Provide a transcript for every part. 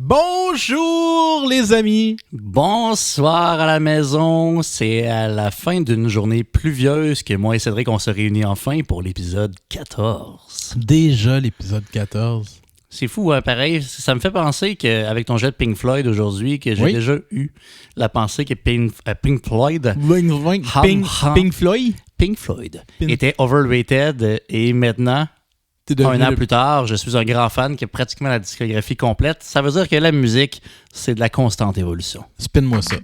Bonjour les amis! Bonsoir à la maison. C'est à la fin d'une journée pluvieuse que moi et Cédric on se réunit enfin pour l'épisode 14. Déjà l'épisode 14. C'est fou, hein, pareil. Ça me fait penser qu'avec ton jet de Pink Floyd aujourd'hui, que j'ai déjà eu la pensée que Pink Floyd... Pink Floyd était overrated et maintenant... Un an plus tard, je suis un grand fan qui a pratiquement la discographie complète. Ça veut dire que la musique, c'est de la constante évolution. Spin-moi ça.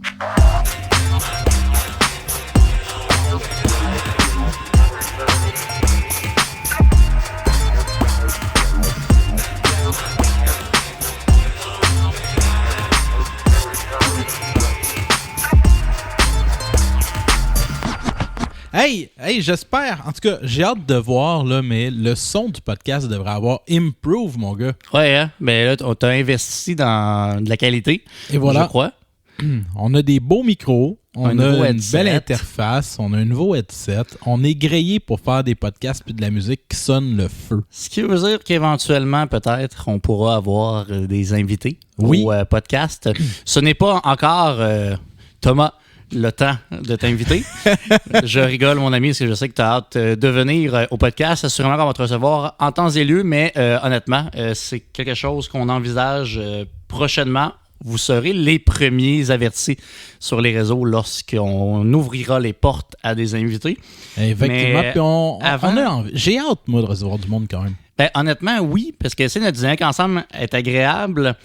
Hey, j'espère. En tout cas, j'ai hâte de voir, là, mais le son du podcast devrait avoir improve, mon gars. Ouais, hein? Mais là, on t'a investi dans de la qualité. Et voilà. Je crois. On a des beaux micros. On a une belle interface. On a un nouveau headset. On est grillé pour faire des podcasts puis de la musique qui sonne le feu. Ce qui veut dire qu'éventuellement, peut-être, on pourra avoir des invités au podcast. Ce n'est pas encore, Thomas, le temps de t'inviter. Je rigole, mon ami, parce que je sais que tu as hâte de venir au podcast. Assurément qu'on va te recevoir en temps et lieu, mais honnêtement, c'est quelque chose qu'on envisage prochainement. Vous serez les premiers avertis sur les réseaux lorsqu'on ouvrira les portes à des invités. Effectivement. Puis j'ai hâte, moi, de recevoir du monde quand même. Ben, honnêtement, oui, parce que notre dynamique ensemble est agréable.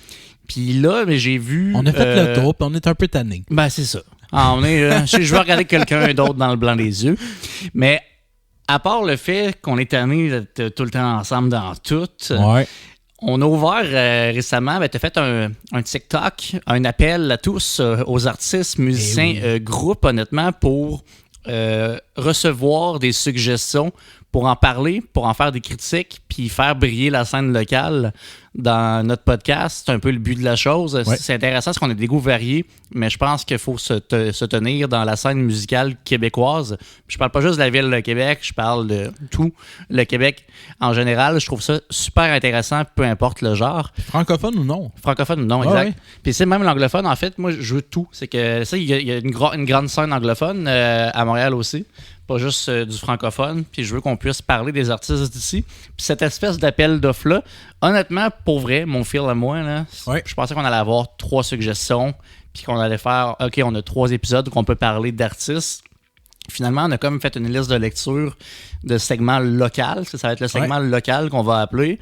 Puis là, j'ai vu... On a fait le tour, puis on est un peu tanné. Ben, c'est ça. Je veux regarder quelqu'un d'autre dans le blanc des yeux. Mais à part le fait qu'on est tanné d'être tout le temps ensemble dans tout, on a ouvert récemment, tu as fait un TikTok, un appel à tous, aux artistes, musiciens, groupes, honnêtement, pour recevoir des suggestions, pour en parler, pour en faire des critiques, puis faire briller la scène locale dans notre podcast. C'est un peu le but de la chose. Ouais. C'est intéressant parce qu'on a des goûts variés, mais je pense qu'il faut se tenir dans la scène musicale québécoise. Je parle pas juste de la ville de Québec, je parle de tout le Québec en général. Je trouve ça super intéressant, peu importe le genre. Francophone ou non? Francophone ou non, exact. Ouais. Puis c'est même l'anglophone, en fait, moi je veux tout. C'est que ça, il y a une grande scène anglophone à Montréal aussi. Pas juste du francophone, puis je veux qu'on puisse parler des artistes d'ici. Puis cette espèce d'appel d'offre-là, honnêtement, pour vrai, mon feel à moi, là, je pensais qu'on allait avoir 3 suggestions, puis qu'on allait faire, OK, on a 3 épisodes où on peut parler d'artistes. Finalement, on a comme fait une liste de lecture de segments locaux. Ça va être le segment local qu'on va appeler.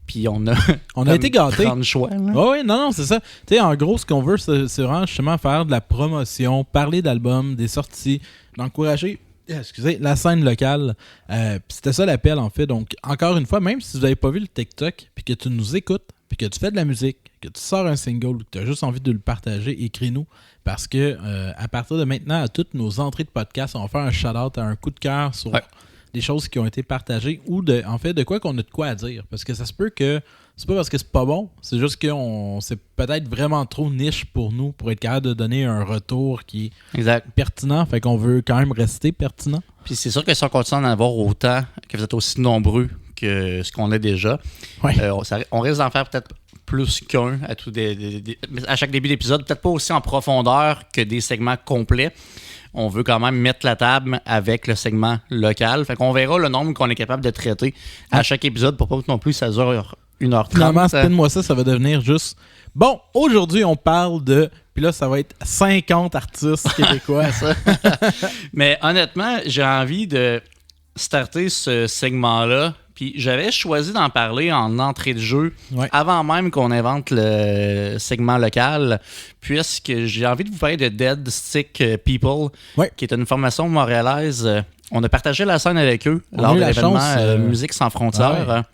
Puis on a été gâtés. Choix. Oui, non, c'est ça. Tu sais, en gros, ce qu'on veut, c'est vraiment justement faire de la promotion, parler d'albums, des sorties, d'encourager la scène locale. C'était ça l'appel, en fait. Donc, encore une fois, même si vous n'avez pas vu le TikTok, puis que tu nous écoutes, puis que tu fais de la musique, que tu sors un single, ou que tu as juste envie de le partager, écris-nous. Parce que à partir de maintenant, à toutes nos entrées de podcast, on va faire un shout-out, un coup de cœur sur des choses qui ont été partagées ou de quoi qu'on a de quoi à dire. Parce que ça se peut que c'est pas parce que c'est pas bon, c'est juste que c'est peut-être vraiment trop niche pour nous pour être capable de donner un retour qui est pertinent. Fait qu'on veut quand même rester pertinent. Puis c'est sûr que si on continue d'en avoir autant, que vous êtes aussi nombreux que ce qu'on est déjà, on risque d'en faire peut-être plus qu'un à chaque début d'épisode, peut-être pas aussi en profondeur que des segments complets. On veut quand même mettre la table avec le segment local. Fait qu'on verra le nombre qu'on est capable de traiter à chaque épisode pour pas que non plus ça dure 1h30. Finalement, spin-moi ça va devenir juste... Bon, aujourd'hui, on parle de... Puis là, ça va être 50 artistes québécois. Mais honnêtement, j'ai envie de starter ce segment-là. Puis j'avais choisi d'en parler en entrée de jeu avant même qu'on invente le segment local, puisque j'ai envie de vous parler de Dead Stick People, qui est une formation montréalaise. On a partagé la scène avec eux lors de l'événement Musique sans frontières.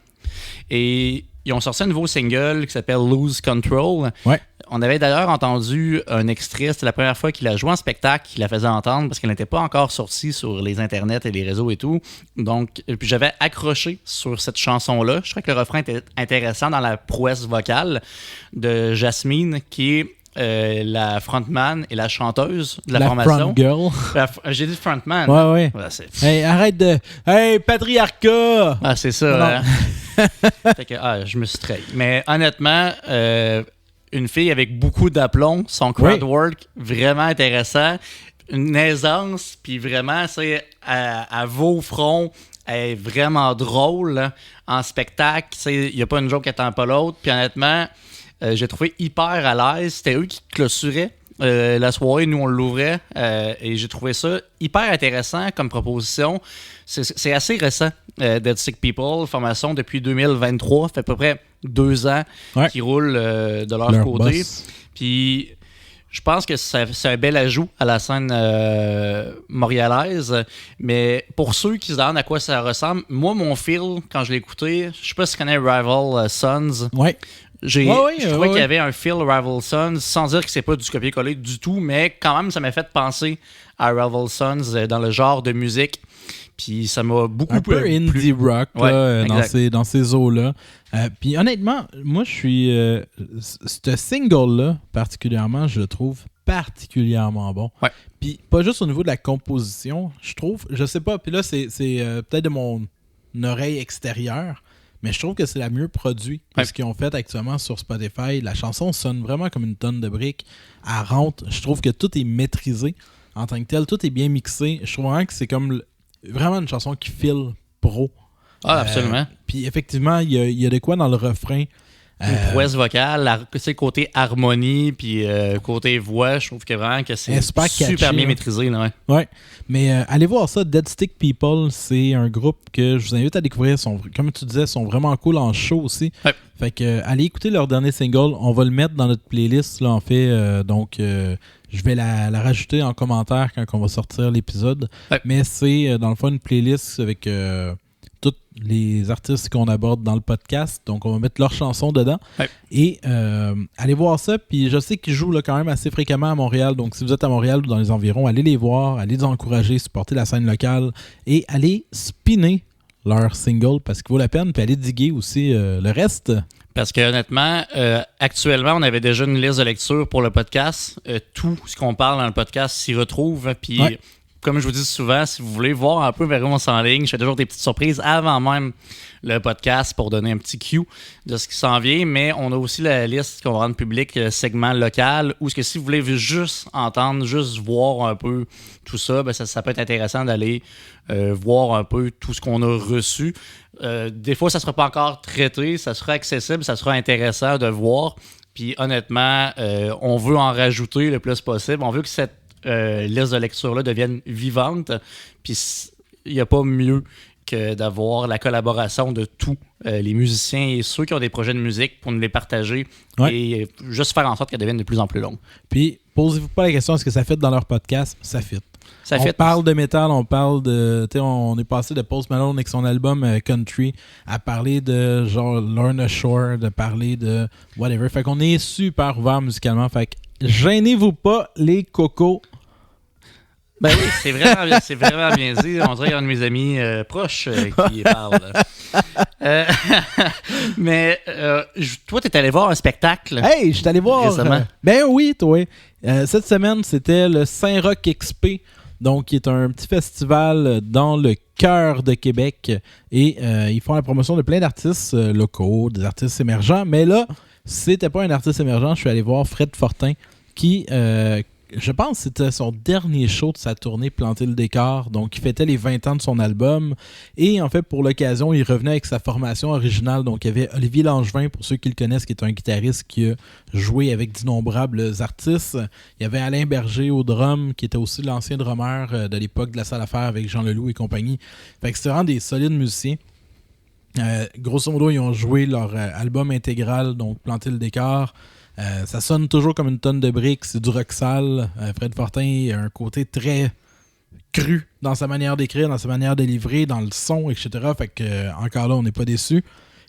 Et ils ont sorti un nouveau single qui s'appelle Lose Control. On avait d'ailleurs entendu un extrait. C'était la première fois qu'il a joué en spectacle, qu'il la faisait entendre parce qu'elle n'était pas encore sortie sur les internets et les réseaux et tout. Donc, puis j'avais accroché sur cette chanson-là. Je trouvais que le refrain était intéressant dans la prouesse vocale de Jasmine, qui est la frontman et la chanteuse de la formation. Front girl. J'ai dit frontman. Ouais. Hey, arrête de... Hey, patriarcat! Ah, c'est ça. Fait que, je me suis trahi. Mais honnêtement... une fille avec beaucoup d'aplomb, son crowd work vraiment intéressant, une aisance, puis vraiment, c'est à vos fronts, elle est vraiment drôle là, en spectacle. Il n'y a pas une joke qui attend pas l'autre. Puis honnêtement, j'ai trouvé hyper à l'aise. C'était eux qui clôturaient la soirée, nous on l'ouvrait. Et j'ai trouvé ça hyper intéressant comme proposition. C'est assez récent, Dead Sick People, formation depuis 2023. Ça fait à peu près 2 ans qu'ils roulent de leur côté. Puis je pense que c'est un bel ajout à la scène montréalaise. Mais pour ceux qui se demandent à quoi ça ressemble, moi, mon feel, quand je l'ai écouté, je sais pas si tu connais Rival Sons. Ouais. Je trouvais qu'il y avait un feel Rival Sons, sans dire que c'est pas du copier-coller du tout, mais quand même, ça m'a fait penser à Rival Sons dans le genre de musique. Puis ça m'a beaucoup un peu indie rock là, dans ces eaux-là. Puis honnêtement, moi je suis... ce single-là, particulièrement, je le trouve particulièrement bon. Ouais. Puis pas juste au niveau de la composition, je trouve, je sais pas, puis là c'est peut-être de mon oreille extérieure, mais je trouve que c'est la mieux produite de ce qu'ils ont fait actuellement sur Spotify. La chanson sonne vraiment comme une tonne de briques. Elle rentre. Je trouve que tout est maîtrisé en tant que tel. Tout est bien mixé. Je trouve vraiment que c'est comme vraiment une chanson qui file pro. Ah, absolument. Puis effectivement, il y a de quoi dans le refrain. Une prouesse vocale, côté harmonie, puis côté voix, je trouve que vraiment que c'est super bien maîtrisé. Là, ouais. Mais allez voir ça, Dead Sick People, c'est un groupe que je vous invite à découvrir. Comme tu disais, ils sont vraiment cool en show aussi. Ouais. Fait que allez écouter leur dernier single. On va le mettre dans notre playlist, là, en fait. Donc, je vais la rajouter en commentaire quand on va sortir l'épisode. Ouais. Mais c'est, dans le fond, une playlist avec... tous les artistes qu'on aborde dans le podcast. Donc, on va mettre leurs chansons dedans. Ouais. Et allez voir ça. Puis, je sais qu'ils jouent là, quand même assez fréquemment à Montréal. Donc, si vous êtes à Montréal ou dans les environs, allez les voir, allez les encourager, supporter la scène locale et allez spinner leur single parce qu'il vaut la peine. Puis, allez diguer aussi le reste. Parce que honnêtement, actuellement, on avait déjà une liste de lecture pour le podcast. Tout ce qu'on parle dans le podcast s'y retrouve. Puis... Ouais. Comme je vous dis souvent, si vous voulez voir un peu vers où on s'enligne, je fais toujours des petites surprises avant même le podcast pour donner un petit cue de ce qui s'en vient. Mais on a aussi la liste qu'on va rendre publique, segment local, où si vous voulez juste entendre, juste voir un peu tout ça, ben ça peut être intéressant d'aller voir un peu tout ce qu'on a reçu. Des fois, ça ne sera pas encore traité, ça sera accessible, ça sera intéressant de voir. Puis honnêtement, on veut en rajouter le plus possible. On veut que cette liste de lecture-là devienne vivante. Puis il n'y a pas mieux que d'avoir la collaboration de tous les musiciens et ceux qui ont des projets de musique pour nous les partager et juste faire en sorte qu'elles deviennent de plus en plus longues. Puis, posez-vous pas la question est-ce que ça fit dans leur podcast? Ça fit. On parle de métal, on parle de... On est passé de Post Malone avec son album Country à parler de genre Lorna Shore, de parler de whatever. Fait qu'on est super ouvert musicalement. Fait que gênez-vous pas, les cocos. Ben oui, c'est vraiment bien dit. On dirait un de mes amis proches qui parle. Mais toi, t'es allé voir un spectacle. Hey, je suis allé voir récemment. Ben oui, toi. Cette semaine, c'était le Saint-Roch XP, donc qui est un petit festival dans le cœur de Québec. Et ils font la promotion de plein d'artistes locaux, des artistes émergents. Mais là, c'était pas un artiste émergent. Je suis allé voir Fred Fortin qui... je pense que c'était son dernier show de sa tournée Planter le décor. Donc, il fêtait les 20 ans de son album. Et en fait, pour l'occasion, il revenait avec sa formation originale. Donc, il y avait Olivier Langevin, pour ceux qui le connaissent, qui est un guitariste qui a joué avec d'innombrables artistes. Il y avait Alain Berger au drum, qui était aussi l'ancien drummer de l'époque de la Salle à faire avec Jean Leloup et compagnie. Fait que c'était vraiment des solides musiciens. Grosso modo, ils ont joué leur album intégral, donc Planter le décor. Ça sonne toujours comme une tonne de briques, c'est du rock sale. Fred Fortin a un côté très cru dans sa manière d'écrire, dans sa manière de livrer, dans le son, etc. Fait que encore là, on n'est pas déçus.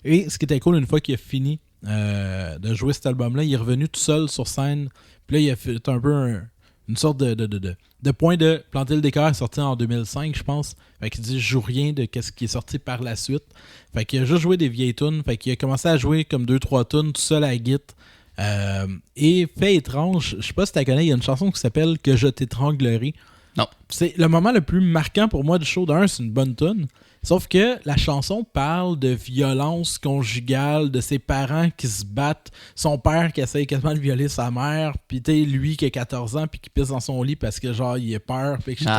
Et ce qui était cool, une fois qu'il a fini de jouer cet album-là, il est revenu tout seul sur scène. Puis là, il a fait un peu une sorte de point de Planter le décor, sorti en 2005, je pense. Fait qu'il dit « Je joue rien de ce qui est sorti par la suite ». Fait qu'il a juste joué des vieilles tunes. Fait qu'il a commencé à jouer comme 2-3 tunes tout seul à la guitare. Et fait étrange, je sais pas si tu la connais, il y a une chanson qui s'appelle « Que je t'étranglerai ». Non. C'est le moment le plus marquant pour moi du show. D'un, c'est une bonne tune, Sauf que la chanson parle de violence conjugale, de ses parents qui se battent, son père qui essaye quasiment de violer sa mère, puis lui qui a 14 ans puis qui pisse dans son lit parce que genre il a peur, puis etc.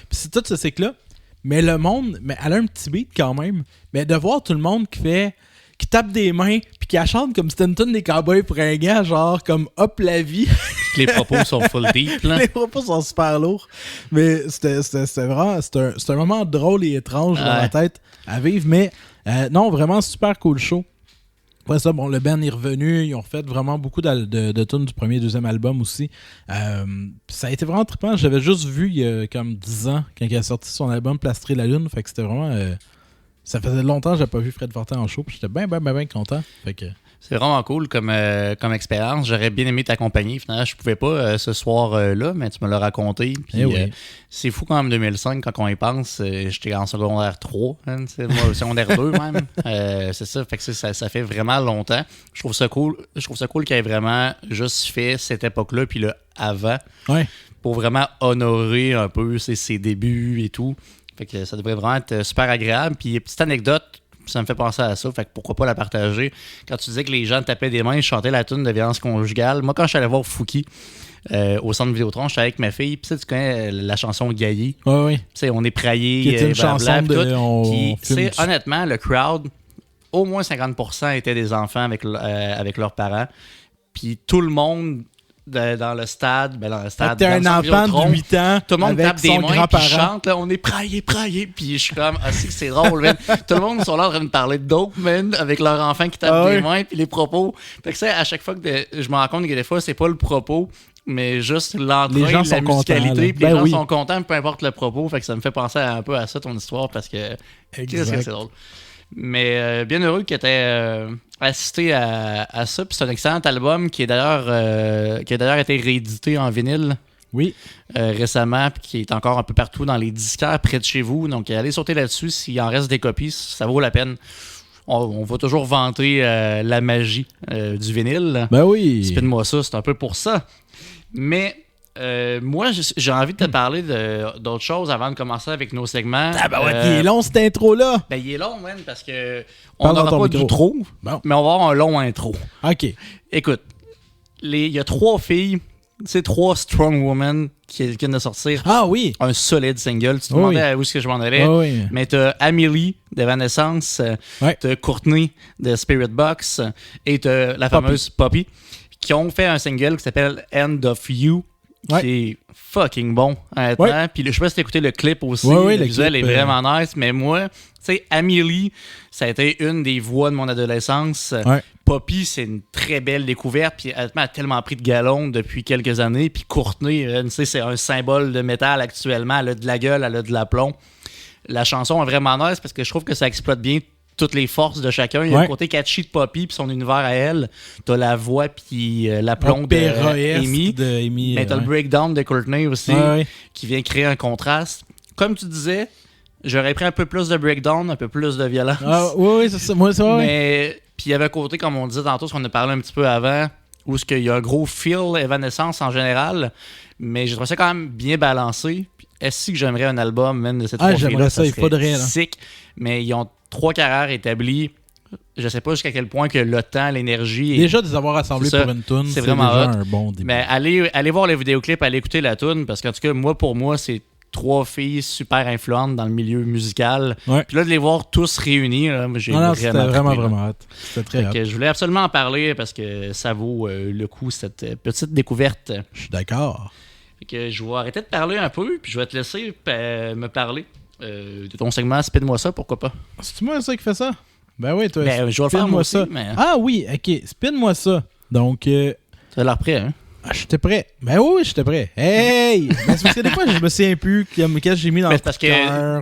Puis c'est tout ce cycle-là. Mais le monde, mais elle a un petit beat quand même. Mais de voir tout le monde qui tape des mains puis qui chante comme c'était une tonne des cowboys fringants, genre comme hop la vie. Les propos sont full deep, là. Les propos sont super lourds. Mais c'était vraiment, c'est un moment drôle et étrange dans la tête à vivre. Mais non, vraiment super cool show. Après ça, bon, le band est revenu. Ils ont refait vraiment beaucoup de tunes du premier et deuxième album aussi. Ça a été vraiment trippant. J'avais juste vu il y a comme 10 ans quand il a sorti son album Plastrer la Lune. Fait que c'était vraiment... ça faisait longtemps que j'avais pas vu Fred Fortin en show. Puis j'étais bien content. Fait que... C'est vraiment cool comme expérience. J'aurais bien aimé t'accompagner. Finalement, je pouvais pas ce soir-là, mais tu me l'as raconté. Puis, c'est fou quand même 2005, quand on y pense. J'étais en secondaire 3, hein, moi, secondaire 2 même. C'est ça. Fait que ça fait vraiment longtemps. Je trouve ça cool qu'il ait vraiment juste fait cette époque-là, puis le avant, pour vraiment honorer un peu ses débuts et tout. Fait que ça devrait vraiment être super agréable. Puis, petite anecdote, ça me fait penser à ça, fait que pourquoi pas la partager. Quand tu disais que les gens tapaient des mains, chantaient la tune de violence conjugale. Moi, quand je suis allé voir Fouki au centre Vidéotron, j'étais avec ma fille, puis tu connais la chanson Gaillé. Oui. Tu sais, on est praillé, qui est une chanson de... Puis, honnêtement, le crowd, au moins 50% étaient des enfants avec leurs parents. Puis tout le monde... dans le stade, t'es un enfant de 8 ans tout le monde avec tape des son mains puis chante, là, on est praillé, puis je suis comme, c'est drôle, man. Tout le monde sont là en train de parler de dope, man, avec leurs enfants qui tapent des mains puis les propos. Fait que ça, à chaque fois que je me rends compte que des fois, c'est pas le propos, mais juste l'entrain, la musicalité, puis les gens sont contents, peu importe le propos. Fait que ça me fait penser un peu à ça, ton histoire, parce que qu'est-ce que c'est drôle. Mais bien heureux que tu aies assisté à ça. Puis c'est un excellent album qui a d'ailleurs été réédité en vinyle récemment, puis qui est encore un peu partout dans les disquaires près de chez vous. Donc allez sauter là-dessus s'il en reste des copies, ça vaut la peine. On va toujours vanter la magie du vinyle. Ben oui. Spin-moi ça, c'est un peu pour ça. Mais... moi, j'ai envie de te parler d'autres choses avant de commencer avec nos segments. Il est long, cette intro-là. Ben, il est long, man, parce que on n'aura pas du trop, mais on va avoir un long intro. OK. Écoute, il y a 3 filles, c'est 3 strong women qui viennent de sortir un solide single. Tu te demandais où est-ce que je m'en allais. Mais t'as Amélie de Evanescence, t'as Courtney de Spirit Box et t'as la fameuse Poppy qui ont fait un single qui s'appelle End of You. Qui est fucking bon, honnêtement. Puis je sais pas si t'as écouté le clip aussi. Le visuel est vraiment nice. Mais moi, tu sais, Amélie, ça a été une des voix de mon adolescence. Poppy, c'est une très belle découverte. Puis elle a tellement pris de galon depuis quelques années. Puis Courtney, tu sais, c'est un symbole de métal actuellement. Elle a de la gueule, elle a de l'aplomb. La chanson est vraiment nice parce que je trouve que ça exploite bien toutes les forces de chacun. Il y a le côté catchy de Poppy puis son univers à elle. T'as la voix puis l'aplomb d'Amy. Mais t'as le breakdown de Courtney aussi qui vient créer un contraste. Comme tu disais, j'aurais pris un peu plus de breakdown, un peu plus de violence. Oui, c'est ça. Moi, c'est vrai. Mais puis il y avait un côté, comme on disait tantôt, ce qu'on a parlé un petit peu avant, où il y a un gros feel Evanescence en général. Mais je trouve ça quand même bien balancé. Est-ce que j'aimerais un album même de cette fois-là? J'aimerais ça, il faudrait. Sick. Mais ils ont 3 carrières établies. Je sais pas jusqu'à quel point que le temps, l'énergie... Déjà, de les avoir rassemblés pour une toune, c'est vraiment déjà un bon début. Mais allez voir le vidéoclip, allez écouter la toune, parce qu'en tout cas, pour moi, c'est 3 filles super influentes dans le milieu musical. Puis là, de les voir tous réunis, là, j'ai c'était vraiment hâte. C'était très hâte. Je voulais absolument en parler, parce que ça vaut le coup, cette petite découverte. Je suis d'accord. Je vais arrêter de parler un peu, puis je vais te laisser me parler de ton segment Spin-moi ça, pourquoi pas. C'est moi ça qui fait ça? Ben oui, toi. Je vais le faire moi aussi, mais... Ah oui, ok, spin-moi ça. Donc... Tu as l'air prêt, hein? J'étais prêt. Ben oui, j'étais prêt. Hey! C'est parce que des fois, je me souviens plus qu'est-ce que j'ai mis dans le parce que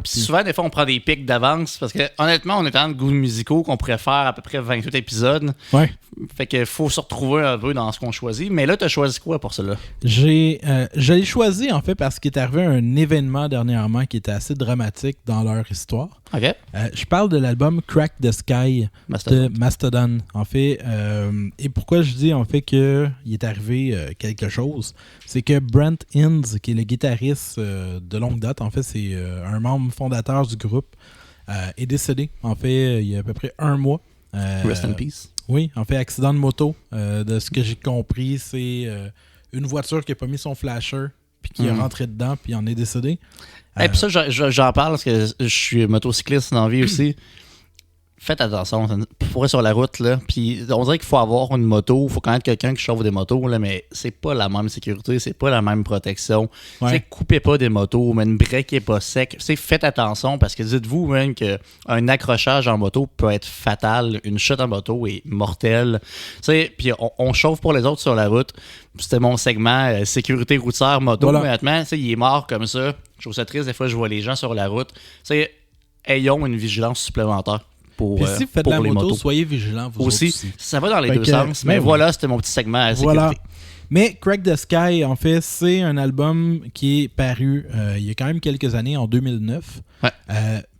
souvent, des fois, on prend des pics d'avance. Parce que honnêtement, on est dans de goûts musicaux qu'on pourrait faire à peu près 28 épisodes. Fait qu'il faut se retrouver un peu dans ce qu'on choisit. Mais là, tu as choisi quoi pour cela? Je l'ai choisi, en fait, parce qu'il est arrivé un événement dernièrement qui était assez dramatique dans leur histoire. OK. Je parle de l'album Crack the Sky de Mastodon. En fait, et pourquoi je dis en fait qu'il est arrivé quelque chose, c'est que Brent Hinds, qui est le guitariste de longue date, en fait, c'est un membre fondateur du groupe, est décédé, en fait, il y a à peu près un mois. Rest in peace. Oui, en fait, accident de moto. De ce que j'ai compris, c'est une voiture qui n'a pas mis son flasher, puis qui est rentré dedans, puis en est décédé. Et puis ça, j'en parle parce que je suis motocycliste dans la vie aussi. Faites attention, pour sur la route, là. Puis on dirait qu'il faut avoir une moto, il faut connaître quelqu'un qui chauffe des motos, là, mais c'est pas la même sécurité, c'est pas la même protection. Ouais. Coupez pas des motos, mais une break est pas sec. Faites attention parce que dites-vous même qu'un accrochage en moto peut être fatal, une chute en moto est mortelle. Puis on chauffe pour les autres sur la route. C'était mon segment sécurité routière moto. Voilà. Maintenant, il est mort comme ça. Je trouve ça triste, des fois je vois les gens sur la route. Ayons une vigilance supplémentaire. Puis si vous faites de la moto, soyez vigilants vous aussi. Ça va dans les deux sens. Mais voilà, c'était mon petit segment à sécurité. Voilà. Mais Crack the Sky, en fait, c'est un album qui est paru il y a quand même quelques années, en 2009. Ouais.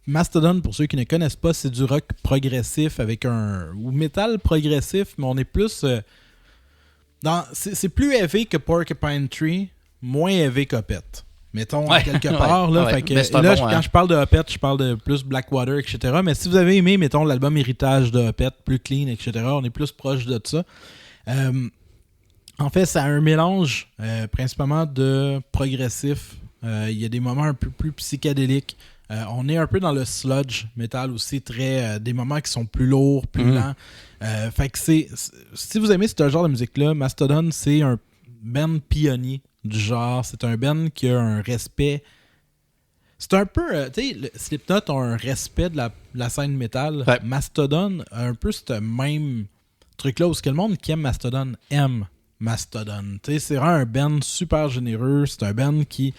Mastodon, pour ceux qui ne connaissent pas, c'est du rock progressif avec ou métal progressif, mais on est plus... c'est plus heavy que Porcupine Tree, moins heavy qu'Opeth. Mettons, quelque part. Là, fait que, là quand je parle de Opeth, je parle de plus Blackwater, etc. Mais si vous avez aimé, mettons, l'album Héritage de Opeth, plus clean, etc., on est plus proche de ça. En fait, c'est un mélange principalement de progressif. Il y a des moments un peu plus psychédéliques. On est un peu dans le sludge metal aussi, des moments qui sont plus lourds, plus lents. Fait que si vous aimez ce genre de musique-là, Mastodon, c'est un band pionnier du genre. C'est un band qui a un respect. C'est un peu... tu sais, Slipknot a un respect de la scène métal. Ouais. Mastodon a un peu ce même truc-là où ce que le monde qui aime Mastodon aime Mastodon. Tu sais, c'est vraiment un band super généreux. C'est un band qui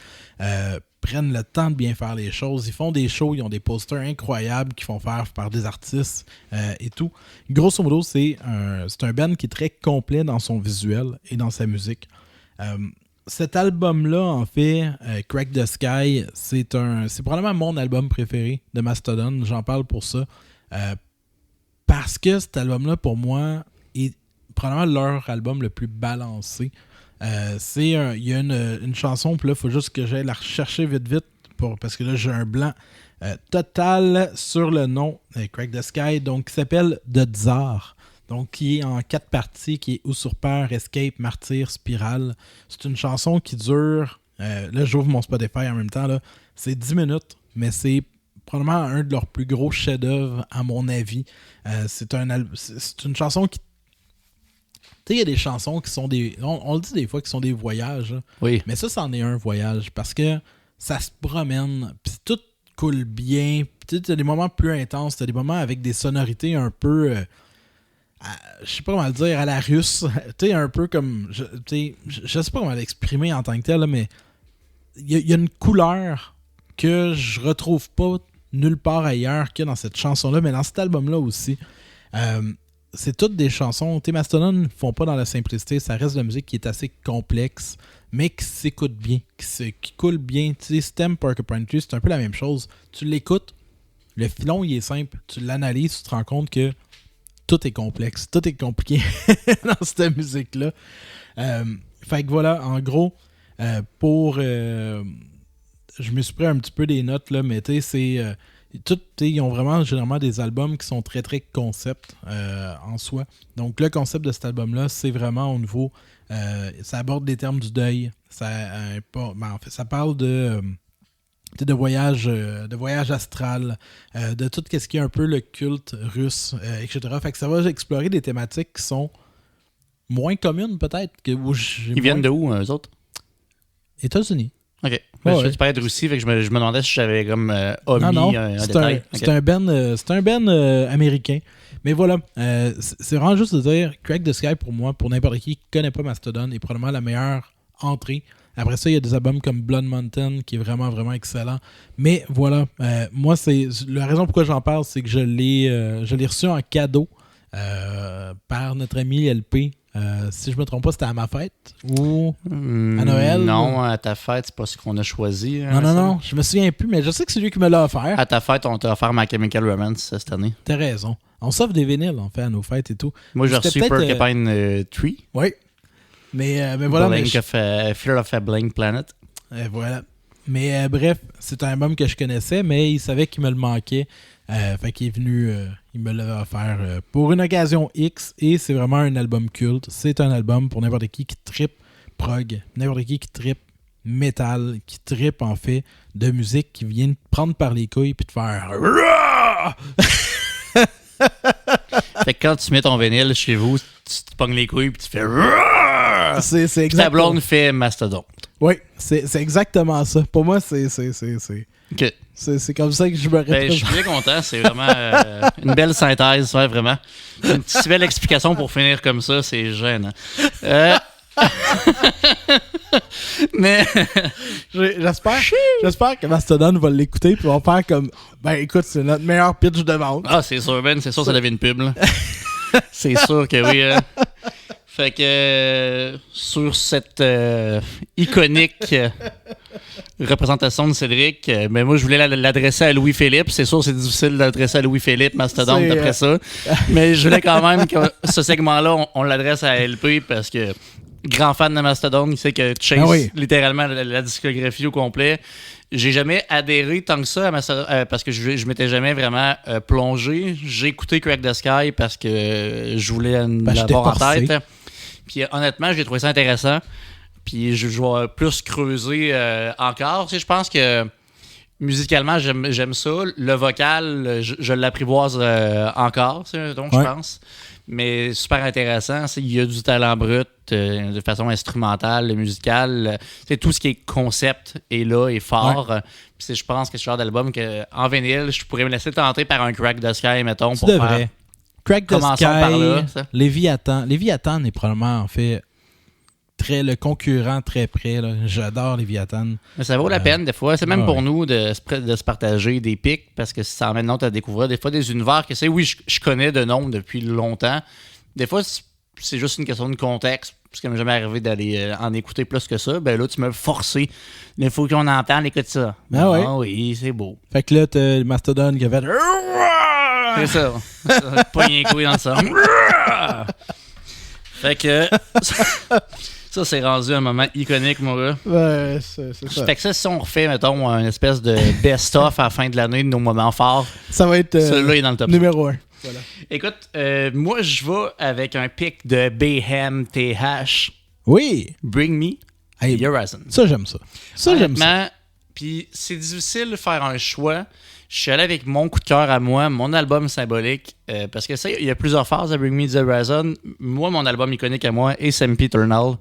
prennent le temps de bien faire les choses. Ils font des shows, ils ont des posters incroyables qu'ils font faire par des artistes et tout. Grosso modo, c'est un band qui est très complet dans son visuel et dans sa musique. Cet album-là, en fait, Crack the Sky, c'est probablement mon album préféré de Mastodon. J'en parle pour ça. Parce que cet album-là, pour moi, est probablement leur album le plus balancé. Il y a une chanson, puis là, il faut juste que j'aille la rechercher vite, parce que là, j'ai un blanc total sur le nom Crack the Sky, donc qui s'appelle The Tsar. Donc, qui est en 4 parties, qui est Usurpeur, Escape, Martyr, Spirale. C'est une chanson qui dure... là, j'ouvre mon Spotify en même temps. Là, c'est 10 minutes, mais c'est probablement un de leurs plus gros chefs-d'œuvre, à mon avis. C'est une chanson qui... Tu sais, il y a des chansons qui sont des... On le dit des fois, qui sont des voyages. Là. Oui. Mais ça, c'en est un voyage, parce que ça se promène, puis tout coule bien. Tu as des moments plus intenses, tu as des moments avec des sonorités un peu... je sais pas comment le dire, à la russe, tu sais, un peu comme, je sais pas comment l'exprimer en tant que tel, là, mais il y a une couleur que je retrouve pas nulle part ailleurs que dans cette chanson-là, mais dans cet album-là aussi. C'est toutes des chansons, tu sais, Mastodon ne font pas dans la simplicité, ça reste de la musique qui est assez complexe, mais qui s'écoute bien, qui coule bien. Tu sais, Stem, Porcupine Tree, c'est un peu la même chose. Tu l'écoutes, le filon, il est simple, tu l'analyses, tu te rends compte que tout est complexe, tout est compliqué dans cette musique-là. Fait que voilà, en gros, je me suis pris un petit peu des notes, là, mais tu sais, ils ont vraiment généralement des albums qui sont très, très concept en soi. Donc, le concept de cet album-là, c'est vraiment au niveau... ça aborde des termes du deuil. En fait, ça parle de voyage astral, de tout ce qui est un peu le culte russe, etc. Fait que ça va explorer des thématiques qui sont moins communes, peut-être. Ils viennent de où, eux autres? États-Unis. OK. Tu parlais de Russie, fait que je me demandais si j'avais comme omis non. un détail. C'est un band américain. Mais voilà, c'est vraiment juste de dire, Crack the Sky, pour moi, pour n'importe qui connaît pas Mastodon, est probablement la meilleure entrée. Après ça, il y a des albums comme Blood Mountain qui est vraiment, vraiment excellent. Mais voilà, moi, c'est la raison pourquoi j'en parle, c'est que je l'ai reçu en cadeau par notre ami LP. Si je me trompe pas, c'était à ma fête ou à Noël. Non, à ta fête, c'est pas ce qu'on a choisi. Non, je me souviens plus, mais je sais que c'est lui qui me l'a offert. À ta fête, on t'a offert My Chemical Romance cette année. T'as raison. On s'offre des vinyles, en fait, à nos fêtes et tout. Moi, j'ai reçu Porcupine Tree. Oui. Mais voilà. Fear of a Blank Planet. Voilà. Mais bref, c'est un album que je connaissais, mais il savait qu'il me le manquait. Fait qu'il est venu, il me l'a offert pour une occasion X, et c'est vraiment un album culte. C'est un album pour n'importe qui trippe prog, n'importe qui trippe metal, qui trippe en fait de musique, qui vient te prendre par les couilles puis te faire... Fait que quand tu mets ton vinyle chez vous, tu te pognes les couilles puis tu fais... C'est exactement... Ta blonde fait Mastodon. Oui, c'est exactement ça. Pour moi, c'est OK. C'est comme ça que je me représente. Je suis bien content. C'est vraiment une belle synthèse, ouais, vraiment. Une petite belle explication pour finir comme ça, c'est gênant. Mais j'espère que Mastodon va l'écouter puis va faire comme ben écoute, c'est notre meilleur pitch de vente. Ah, c'est sûr, Ben, c'est sûr ça devient une pub là. C'est sûr que oui. Fait que sur cette iconique représentation de Cédric, mais moi je voulais l'adresser à Louis-Philippe. C'est sûr c'est difficile d'adresser à Louis-Philippe Mastodon d'après ça. Mais je voulais quand même que ce segment-là, on l'adresse à LP parce que grand fan de Mastodon, il sait que tu chase littéralement la discographie au complet. J'ai jamais adhéré tant que ça à Mastodon parce que je m'étais jamais vraiment plongé. J'ai écouté Crack the Sky parce que je voulais l'avoir en tête. Puis honnêtement, j'ai trouvé ça intéressant. Puis je vais plus creuser encore. Tu sais, je pense que musicalement, j'aime ça. Le vocal, je l'apprivoise encore, donc je pense. Mais super intéressant. Il y a du talent brut de façon instrumentale, musicale. C'est tout ce qui est concept est là, est fort. Puis je pense que c'est ce genre d'album qu'en vinyle, je pourrais me laisser tenter par un Crack the Sky, mettons, pour faire... Crack the Sky, par là, Léviathan. Léviathan est probablement, en fait, le concurrent très près. Là. J'adore Léviathan. Mais ça vaut la peine, des fois. C'est même pour nous de se partager des pics, parce que ça emmène l'autre à découvrir des fois des univers que je connais de nom depuis longtemps. Des fois, c'est juste une question de contexte. Parce que ça m'est jamais arrivé d'aller en écouter plus que ça. Ben là, tu m'as forcé. Il faut qu'on entende, écoute ça. Ah oui, c'est beau. Fait que là, t'as Mastodon qui a fait... C'est ça. Poignet couille dans le sang. Fait que... Ça, c'est rendu un moment iconique, mon gars. Ouais, c'est ça. Fait que ça, si on refait, mettons, une espèce de best-of à la fin de l'année de nos moments forts, ça va être celui-là est dans le top numéro 1. Voilà. Écoute, moi, je vais avec un pic de Bayhem TH. Oui. Bring Me the Horizon. Ça, j'aime ça. J'aime ça. Puis c'est difficile de faire un choix. Je suis allé avec mon coup de cœur à moi, mon album symbolique, parce que ça, il y a plusieurs phases à Bring Me the Horizon. Moi, mon album iconique à moi est SMP Eternal.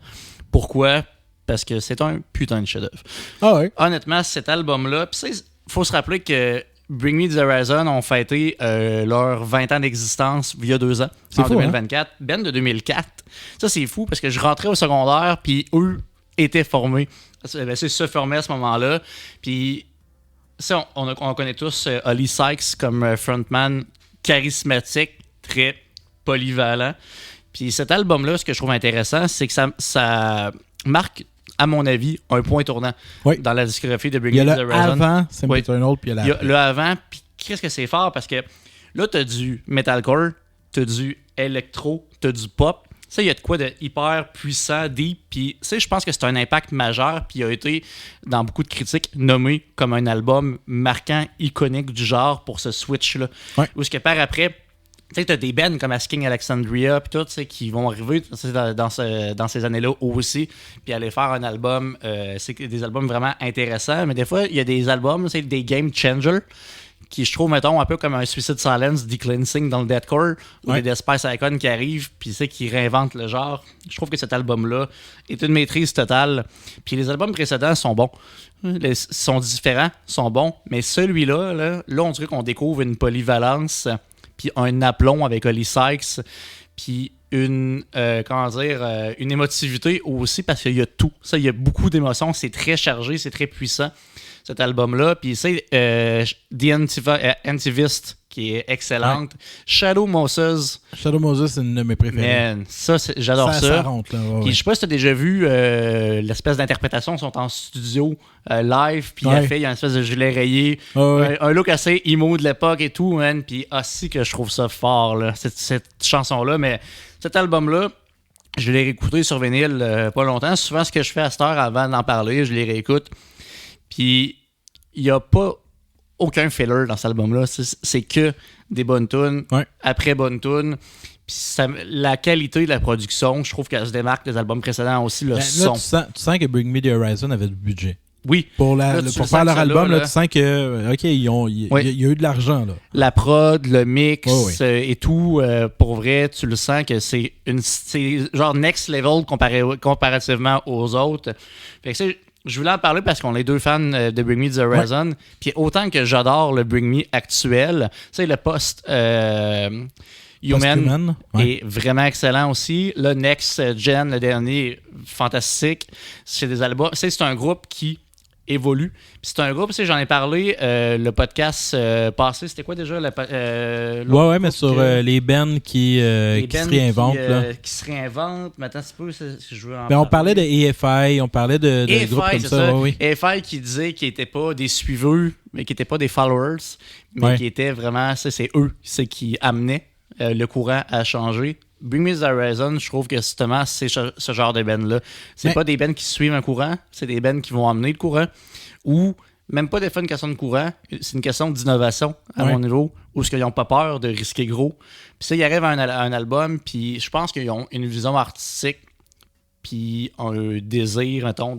Pourquoi? Parce que c'est un putain de chef-d'œuvre. Ah ouais. Honnêtement, cet album-là, il faut se rappeler que Bring Me the Horizon ont fêté leur 20 ans d'existence il y a 2 ans, en fou, 2024. Hein? Ben de 2004. Ça, c'est fou parce que je rentrais au secondaire, puis eux étaient formés. C'est se former à ce moment-là. Puis ça, on connaît tous Holly Sykes comme frontman charismatique, très polyvalent. Puis cet album-là, ce que je trouve intéressant, c'est que ça marque, à mon avis, un point tournant dans la discographie de Bring Me the Horizon. Il y a le avant, c'est Eternal, puis il y a il y a le avant, puis qu'est-ce que c'est fort? Parce que là, t'as du metalcore, t'as du électro, t'as du pop. Ça, il y a de quoi de hyper puissant, deep, puis je pense que c'est un impact majeur, puis il a été, dans beaucoup de critiques, nommé comme un album marquant, iconique du genre pour ce switch-là. Ouais. Où ce que par après, tu sais, t'as des bands comme Asking Alexandria, puis tout, qui vont arriver dans ces années-là aussi, puis aller faire un album, c'est des albums vraiment intéressants, mais des fois, il y a des albums, c'est des game changers, qui je trouve, mettons, un peu comme un Suicide Silence, Decleansing dans le deathcore, ou des Death Spice Icon qui arrivent, puis qui réinventent le genre. Je trouve que cet album-là est une maîtrise totale. Puis les albums précédents sont bons. Sont différents, sont bons, mais celui-là, là on dirait qu'on découvre une polyvalence, puis un aplomb avec Holly Sykes, puis une émotivité aussi, parce qu'il y a tout. Ça, il y a beaucoup d'émotions, c'est très chargé, c'est très puissant, cet album-là. Puis c'est The Antivist, qui est excellente. Ouais. Shadow Moses, c'est une de mes préférées. Man, j'adore ça. Ça rentre, là. Puis je sais pas si tu as déjà vu l'espèce d'interprétation, ils sont en studio live, puis il y a une espèce de gilet rayé, un look assez emo de l'époque et tout, man. Puis aussi que je trouve ça fort, là, cette chanson-là. Mais cet album-là, je l'ai réécouté sur vinyle pas longtemps. Souvent, ce que je fais à cette heure avant d'en parler, je les réécoute. Puis il n'y a pas aucun filler dans cet album-là. C'est que des bonnes tunes, après bonnes tunes. Puis la qualité de la production, je trouve qu'elle se démarque des albums précédents aussi, le son. Là, tu sens que Bring Me The Horizon avait du budget. Oui. Pour faire leur album, là, tu sens que, OK, il y a eu de l'argent. Là. La prod, le mix et tout, pour vrai, tu le sens que c'est genre next level comparativement aux autres. Fait que je voulais en parler parce qu'on est deux fans de Bring Me The Horizon. Puis autant que j'adore le Bring Me actuel, tu sais, le Human est vraiment excellent aussi. Le Next Gen, le dernier, fantastique. C'est des albums. C'est un groupe qui évolue. Puis c'est un groupe, j'en ai parlé, le podcast passé, c'était quoi déjà? Mais sur les bands qui se réinventent. Qui se réinventent. Maintenant, c'est pas je veux en on parlait de EFI, on parlait de groupes comme ça. EFI qui disait qu'ils n'étaient pas des suiveurs, mais qui n'étaient pas des followers, mais qui étaient vraiment, c'est eux qui amenaient le courant à changer. Bring Me The Horizon, je trouve que justement, c'est ce genre de band-là. C'est pas des bands qui suivent un courant, c'est des bands qui vont amener le courant, ou même pas des fois une question de courant, c'est une question d'innovation à mon niveau, où ils n'ont pas peur de risquer gros. Puis ça, ils arrivent à un album, puis je pense qu'ils ont une vision artistique, puis un désir, mettons,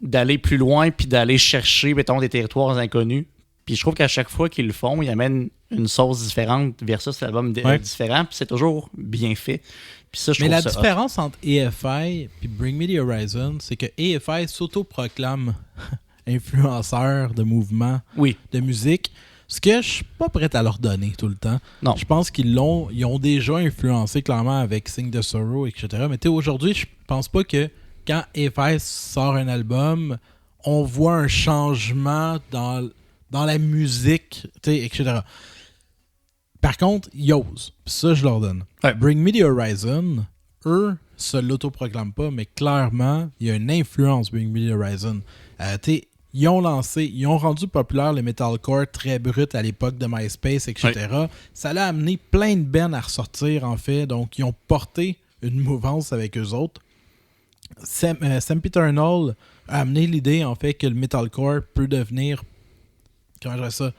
d'aller plus loin, puis d'aller chercher, mettons, des territoires inconnus. Puis je trouve qu'à chaque fois qu'ils le font, ils amènent une sauce différente versus l'album différent. Puis c'est toujours bien fait. Puis ça, je trouve la différence entre EFI et Bring Me The Horizon, c'est que EFI s'autoproclame influenceur de mouvement, de musique. Ce que je suis pas prêt à leur donner tout le temps. Non. Je pense ils ont déjà influencé clairement avec Sing the Sorrow, etc. Mais aujourd'hui, je pense pas que quand EFI sort un album, on voit un changement dans la musique, etc. Par contre, ils osent. Ça, je leur donne. Bring Me The Horizon, eux, se l'autoproclament pas, mais clairement, il y a une influence Bring Me The Horizon. Ils ont rendu populaire le metalcore très brut à l'époque de MySpace, etc. Ça l'a amené plein de bands à ressortir, en fait. Donc, ils ont porté une mouvance avec eux autres. Sempiternal a amené l'idée, en fait, que le metalcore peut devenir... Comment je dirais ça?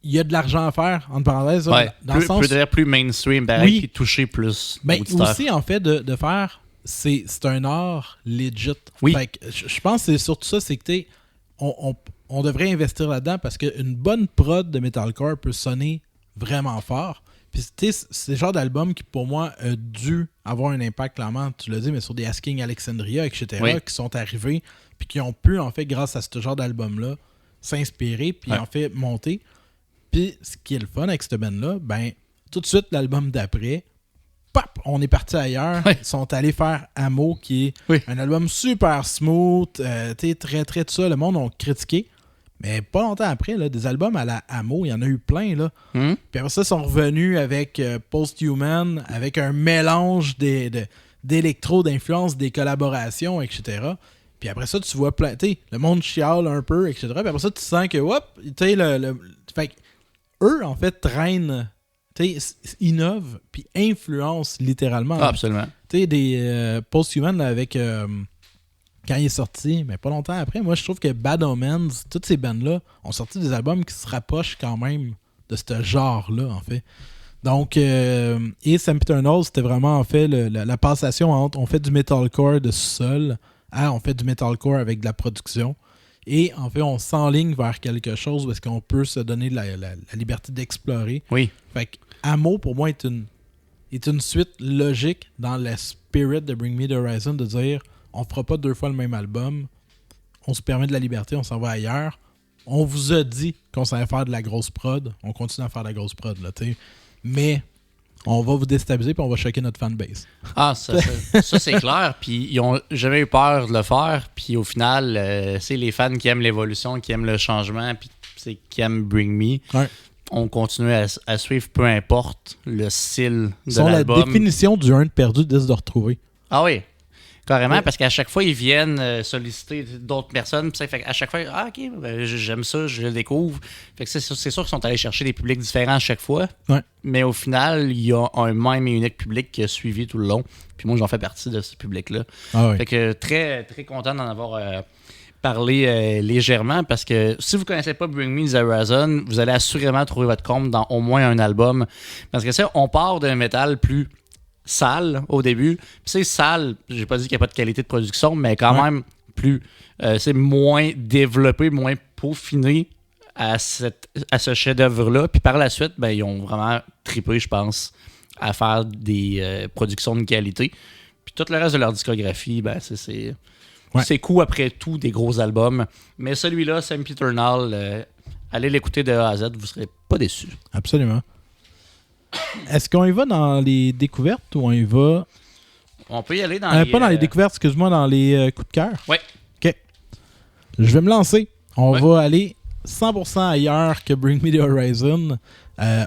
Il y a de l'argent à faire, entre parenthèses. Dans le sens... Peut-être plus mainstream, qui toucher plus. Mais aussi, en fait, de faire... C'est un art legit. Fait que, je pense que c'est surtout ça, c'est que on devrait investir là-dedans parce qu'une bonne prod de metalcore peut sonner vraiment fort. Puis c'est le genre d'album qui, pour moi, a dû avoir un impact, clairement, tu l'as dit, mais sur des Asking Alexandria, etc., qui sont arrivés, puis qui ont pu, en fait, grâce à ce genre d'album-là, s'inspirer, puis en fait, monter. Puis, ce qui est le fun avec cette band-là, tout de suite, l'album d'après, on est parti ailleurs. Ils sont allés faire Amo, qui est un album super smooth, très, très tout ça. Le monde a critiqué. Mais pas longtemps après, là, des albums à la Amo, il y en a eu plein. Là. Puis après ça, ils sont revenus avec Post-Human, avec un mélange d'électro, d'influence, des collaborations, etc. Puis après ça, tu vois plein. Le monde chiale un peu, etc. Puis après ça, tu sens que, fait que eux, en fait, traînent, innovent, puis influencent littéralement. Absolument. Des Post-Human avec. Quand il est sorti, mais pas longtemps après, moi je trouve que Bad Omens, toutes ces bandes-là ont sorti des albums qui se rapprochent quand même de ce genre-là, en fait. Donc, et Sempiternal, c'était vraiment en fait la passation entre on fait du metalcore de sous-sol à on fait du metalcore avec de la production. Et en fait, on s'enligne vers quelque chose où est-ce qu'on peut se donner la liberté d'explorer. Oui. Fait que Amo, pour moi, est une suite logique dans le spirit de Bring Me The Horizon de dire on fera pas 2 fois le même album, on se permet de la liberté, on s'en va ailleurs. On vous a dit qu'on savait faire de la grosse prod, on continue à faire de la grosse prod, là, mais on va vous déstabiliser puis on va choquer notre fanbase. Ah, ça c'est clair. Puis ils ont jamais eu peur de le faire. Puis au final, c'est les fans qui aiment l'évolution, qui aiment le changement, puis qui aiment Bring Me. On continue à suivre peu importe le style de l'album. La définition du 1 de perdu, 10 de retrouver. Ah oui. Carrément, parce qu'à chaque fois, ils viennent solliciter d'autres personnes. Puis fait à chaque fois, OK, j'aime ça, je le découvre. Fait que c'est sûr qu'ils sont allés chercher des publics différents à chaque fois. Mais au final, il y a un même et unique public qui a suivi tout le long. Puis moi, j'en fais partie de ce public-là. Fait que très, très content d'en avoir parler légèrement parce que si vous connaissez pas Bring Me the Horizon, vous allez assurément trouver votre compte dans au moins un album. Parce que ça, on part d'un métal plus sale au début. Puis c'est sale, j'ai pas dit qu'il n'y a pas de qualité de production, mais quand même plus... c'est moins développé, moins peaufiné à ce chef-d'œuvre-là. Puis par la suite, ben, ils ont vraiment trippé, je pense, à faire des productions de qualité. Puis tout le reste de leur discographie, ben, c'est cool après tout des gros albums. Mais celui-là, Sempiternal, allez l'écouter de A à Z, vous serez pas déçus. Absolument. Est-ce qu'on y va dans les découvertes ou on y va... On peut y aller dans les... Pas dans les découvertes, excuse-moi, dans les coups de cœur. Oui. OK. Je vais me lancer. On va aller 100% ailleurs que Bring Me the Horizon.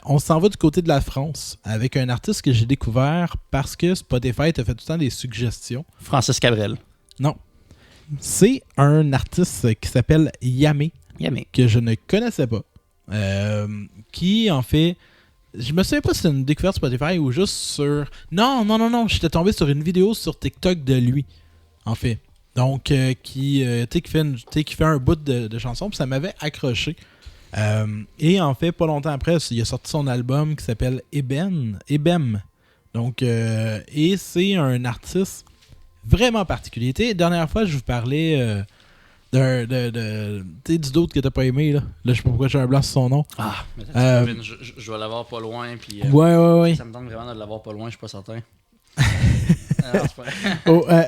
On s'en va du côté de la France avec un artiste que j'ai découvert parce que Spotify t'a fait tout le temps des suggestions. Francis Cabrel. Non. C'est un artiste qui s'appelle Yamé. Que je ne connaissais pas. Qui, en fait... Je me souviens pas si c'est une découverte Spotify ou juste sur... Non. J'étais tombé sur une vidéo sur TikTok de lui, en fait. Donc, qui fait un bout de chanson, puis ça m'avait accroché. Et en fait, pas longtemps après, il a sorti son album qui s'appelle Ebem. Donc, et c'est un artiste vraiment particulier. La dernière fois, je vous parlais... du d'autre que t'as pas aimé là je sais pas pourquoi j'ai un blanc sur son nom. Je vais l'avoir pas loin puis ouais. Ça me tente vraiment de l'avoir pas loin, je suis pas certain.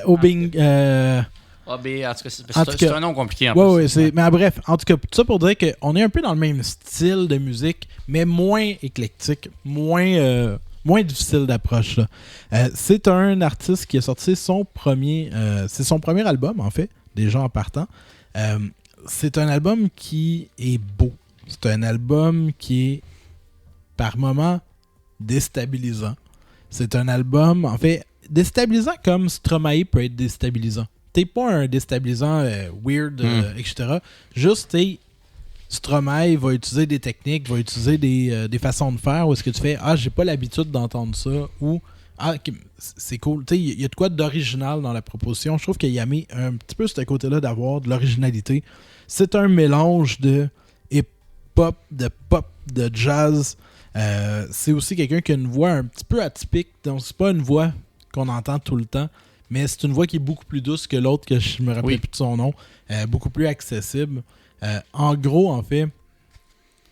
Obing en tout cas c'est un nom compliqué en plus. Mais bref, en tout cas tout ça pour dire qu'on est un peu dans le même style de musique mais moins éclectique, moins difficile d'approche là. C'est un artiste qui a sorti son premier album en fait, déjà en partant. C'est un album qui est beau. C'est un album qui est par moments déstabilisant. C'est un album, en fait, déstabilisant comme Stromae peut être déstabilisant. T'es pas un déstabilisant weird, etc. Juste, Stromae va utiliser des techniques, va utiliser des façons de faire où est-ce que tu fais « Ah, j'ai pas l'habitude d'entendre ça » ou ah, c'est cool. Il y a de quoi d'original dans la proposition. Je trouve qu'il y a mis un petit peu ce côté-là d'avoir de l'originalité. C'est un mélange de hip-hop, de jazz. C'est aussi quelqu'un qui a une voix un petit peu atypique. Donc, c'est pas une voix qu'on entend tout le temps, mais c'est une voix qui est beaucoup plus douce que l'autre, que je me rappelle plus de son nom. Beaucoup plus accessible. En gros, en fait,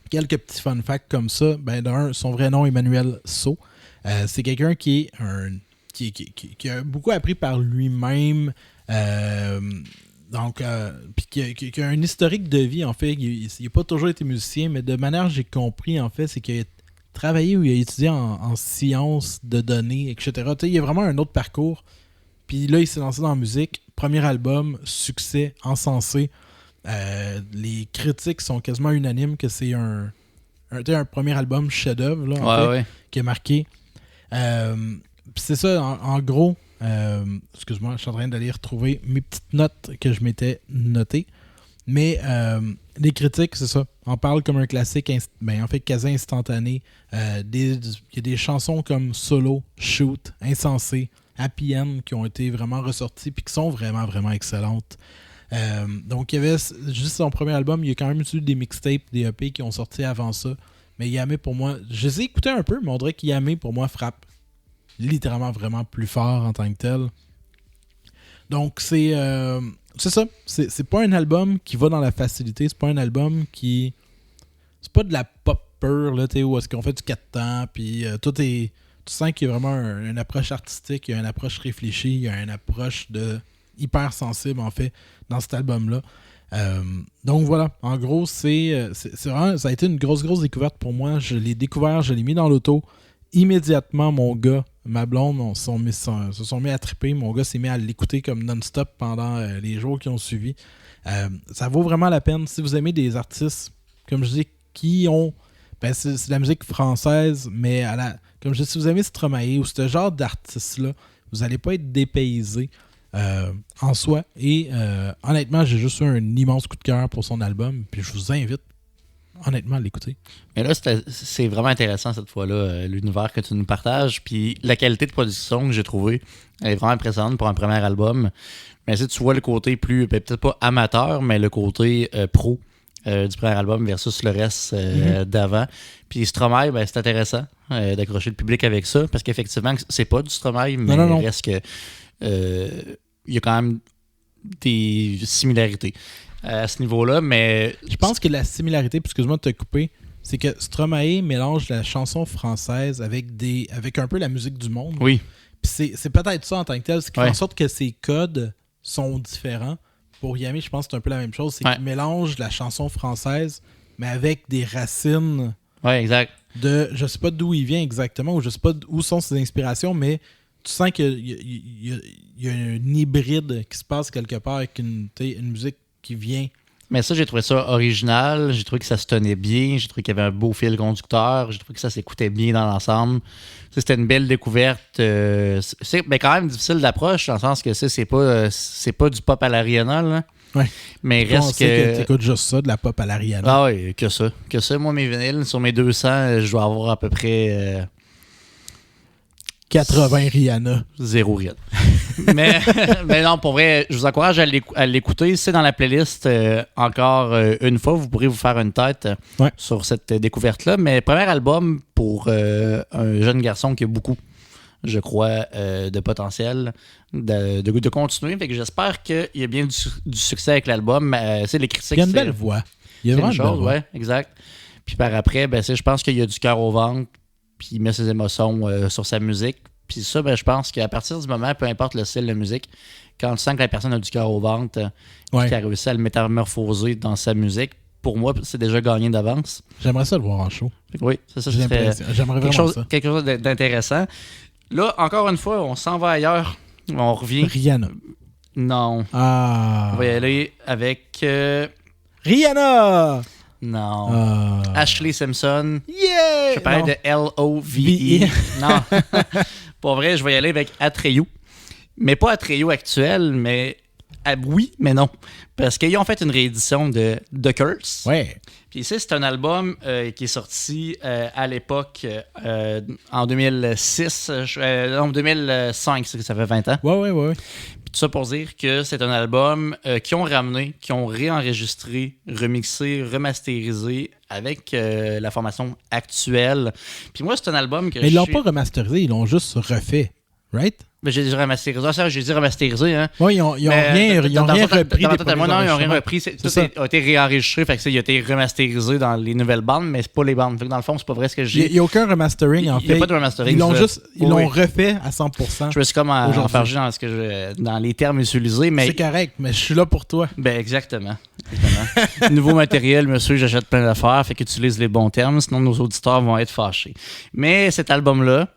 quelques petits fun facts comme ça. D'un, son vrai nom, Emmanuel So. C'est quelqu'un qui a beaucoup appris par lui-même, puis qui a un historique de vie en fait. Il n'a pas toujours été musicien, mais de manière j'ai compris en fait, c'est qu'il a travaillé ou il a étudié en sciences de données, etc. Il y a vraiment un autre parcours. Puis là, il s'est lancé dans la musique. Premier album, succès, encensé. Les critiques sont quasiment unanimes que c'est un premier album chef-d'œuvre là, qui a marqué. C'est ça, en gros, excuse-moi, je suis en train d'aller retrouver mes petites notes que je m'étais notées. Mais les critiques, c'est ça. On parle comme un classique, en fait, quasi instantané. Il y a des chansons comme Solo, Shoot, Insensé, Happy End qui ont été vraiment ressorties puis qui sont vraiment, vraiment excellentes. Donc, il y avait juste son premier album. Il y a quand même eu des mixtapes, des EP qui ont sorti avant ça. Mais Yamé, pour moi, je les ai écoutés un peu, mais on dirait que Yamé, pour moi, frappe littéralement vraiment plus fort en tant que tel. Donc, c'est ça. C'est pas un album qui va dans la facilité. C'est pas un album qui... C'est pas de la pop pure, là, où est-ce qu'on fait du 4 temps, puis tout est... Tu sens qu'il y a vraiment une approche artistique, il y a une approche réfléchie, il y a une approche de hyper sensible, en fait, dans cet album-là. Donc voilà, en gros, c'est vraiment, ça a été une grosse découverte pour moi. Je l'ai découvert, je l'ai mis dans l'auto. Immédiatement, mon gars, ma blonde, se sont mis à triper. Mon gars s'est mis à l'écouter comme non-stop pendant les jours qui ont suivi. Ça vaut vraiment la peine. Si vous aimez des artistes, comme je dis, qui ont... c'est de la musique française, mais comme je dis, si vous aimez Stromae ou ce genre d'artiste-là, vous n'allez pas être dépaysé en soi. Et honnêtement, j'ai juste eu un immense coup de cœur pour son album. Puis je vous invite honnêtement l'écouter. Mais là, c'est vraiment intéressant cette fois-là, l'univers que tu nous partages. Puis la qualité de production que j'ai trouvée, elle est vraiment impressionnante pour un premier album. Mais si tu vois le côté plus, peut-être pas amateur, mais le côté pro du premier album versus le reste d'avant. Puis Stromae, c'est intéressant d'accrocher le public avec ça, parce qu'effectivement, c'est pas du Stromae, mais il reste que il y a quand même des similarités à ce niveau-là, mais... Je pense que la similarité, excuse-moi de te couper, c'est que Stromae mélange la chanson française avec un peu la musique du monde. Oui. Puis c'est peut-être ça en tant que tel, ce qui fait en sorte que ses codes sont différents. Pour Yami, je pense que c'est un peu la même chose, c'est qu'il mélange la chanson française, mais avec des racines... Oui, exact. Je sais pas d'où il vient exactement, ou je sais pas où sont ses inspirations, mais tu sens qu'il y a un hybride qui se passe quelque part avec une musique qui vient. Mais ça, j'ai trouvé ça original, j'ai trouvé que ça se tenait bien, j'ai trouvé qu'il y avait un beau fil conducteur, j'ai trouvé que ça s'écoutait bien dans l'ensemble. C'était une belle découverte. C'est quand même difficile d'approche, dans le sens que c'est pas du pop à la Rihanna, là. Ouais. Mais reste que t'écoutes juste ça, de la pop à la Rihanna. Ah oui, que ça. Moi, mes vinyles, sur mes 200, je dois avoir à peu près... 80 Rihanna. 0 Rihanna. mais non, pour vrai, je vous encourage à l'écouter. C'est dans la playlist encore une fois. Vous pourrez vous faire une tête sur cette découverte-là. Mais premier album pour un jeune garçon qui a beaucoup, je crois, de potentiel de continuer. Fait que j'espère qu'il y a bien du succès avec l'album. C'est les critiques. Il y a une belle voix. Il y a vraiment une belle voix. Ouais, exact. Puis par après, je pense qu'il y a du cœur au ventre. Puis il met ses émotions sur sa musique. Puis ça, je pense qu'à partir du moment, peu importe le style de musique, quand tu sens que la personne a du cœur au ventre, qui a réussi à le métamorphoser dans sa musique, pour moi, c'est déjà gagné d'avance. J'aimerais ça le voir en show. Oui, c'est ça. J'aimerais vraiment ça. Quelque chose d'intéressant. Là, encore une fois, on s'en va ailleurs. On revient. Rihanna. Non. Ah. On va y aller avec... Rihanna! Non. Ashley Simpson. Yeah! Je parlais de L-O-V-E. Non. Pour vrai, je vais y aller avec Atreyu. Mais pas Atreyu actuel, mais... oui, mais non. Parce qu'ils ont fait une réédition de The Curse. Ouais. Puis ici, c'est un album qui est sorti à l'époque en 2006. Non, 2005, ça fait 20 ans. Ouais. Tout ça pour dire que c'est un album qu'ils ont ramené, qu'ils ont réenregistré, remixé, remasterisé avec la formation actuelle. Puis moi, c'est un album que... Mais ils l'ont pas remasterisé, ils l'ont juste refait, right? Ben, j'ai dit remasterisé. Ah, ça, j'ai dit remasterisé, hein? Oui, ils ont rien repris. Non, ils n'ont rien repris. Tout a été réenregistré. Fait que il a été remasterisé dans les nouvelles bandes, mais c'est pas les bandes. Fait que dans le fond, c'est pas vrai ce que j'ai. Il n'y a aucun remastering, en fait. Il n'y a pas de remastering. Ils l'ont refait à 100%. Je me suis comme enfargé dans les termes utilisés. Mais... C'est correct, mais je suis là pour toi. Ben, exactement. Nouveau matériel, monsieur, j'achète plein d'affaires. Fait qu'utilise les bons termes, sinon nos auditeurs vont être fâchés. Mais cet album-là,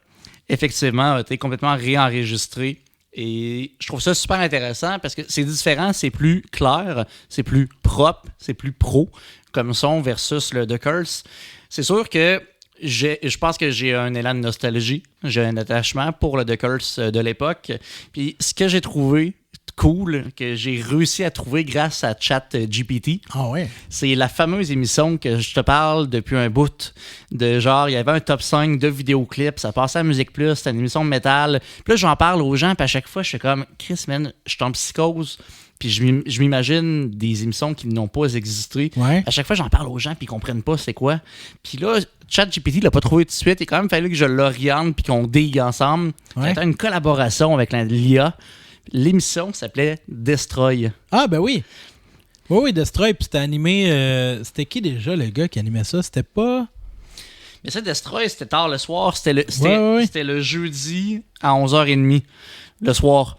effectivement, a été complètement réenregistré. Et je trouve ça super intéressant parce que c'est différent, c'est plus clair, c'est plus propre, c'est plus pro comme son versus le The Curse. C'est sûr que je pense que j'ai un élan de nostalgie, j'ai un attachement pour le The Curse de l'époque. Puis ce que j'ai trouvé cool, que j'ai réussi à trouver grâce à ChatGPT. Ah ouais. C'est la fameuse émission que je te parle depuis un bout. De genre, il y avait un top 5 de vidéoclips, ça passait à Musique Plus, c'était une émission de métal. Puis là, j'en parle aux gens, puis à chaque fois, je suis comme, Chris, man, je suis en psychose. Puis je m'imagine des émissions qui n'ont pas existé. Ouais. À chaque fois, j'en parle aux gens, puis ils comprennent pas c'est quoi. Puis là, ChatGPT l'a pas trouvé tout de suite. Il a quand même fallu que je l'oriente, puis qu'on digue ensemble. Ouais. C'était une collaboration avec l'IA. L'émission s'appelait Destroy. Ah, ben oui. Oui, Destroy. Puis c'était animé... c'était qui déjà, le gars qui animait ça? C'était pas... Mais ça, Destroy, c'était tard le soir. C'était le jeudi à 11h30 le soir.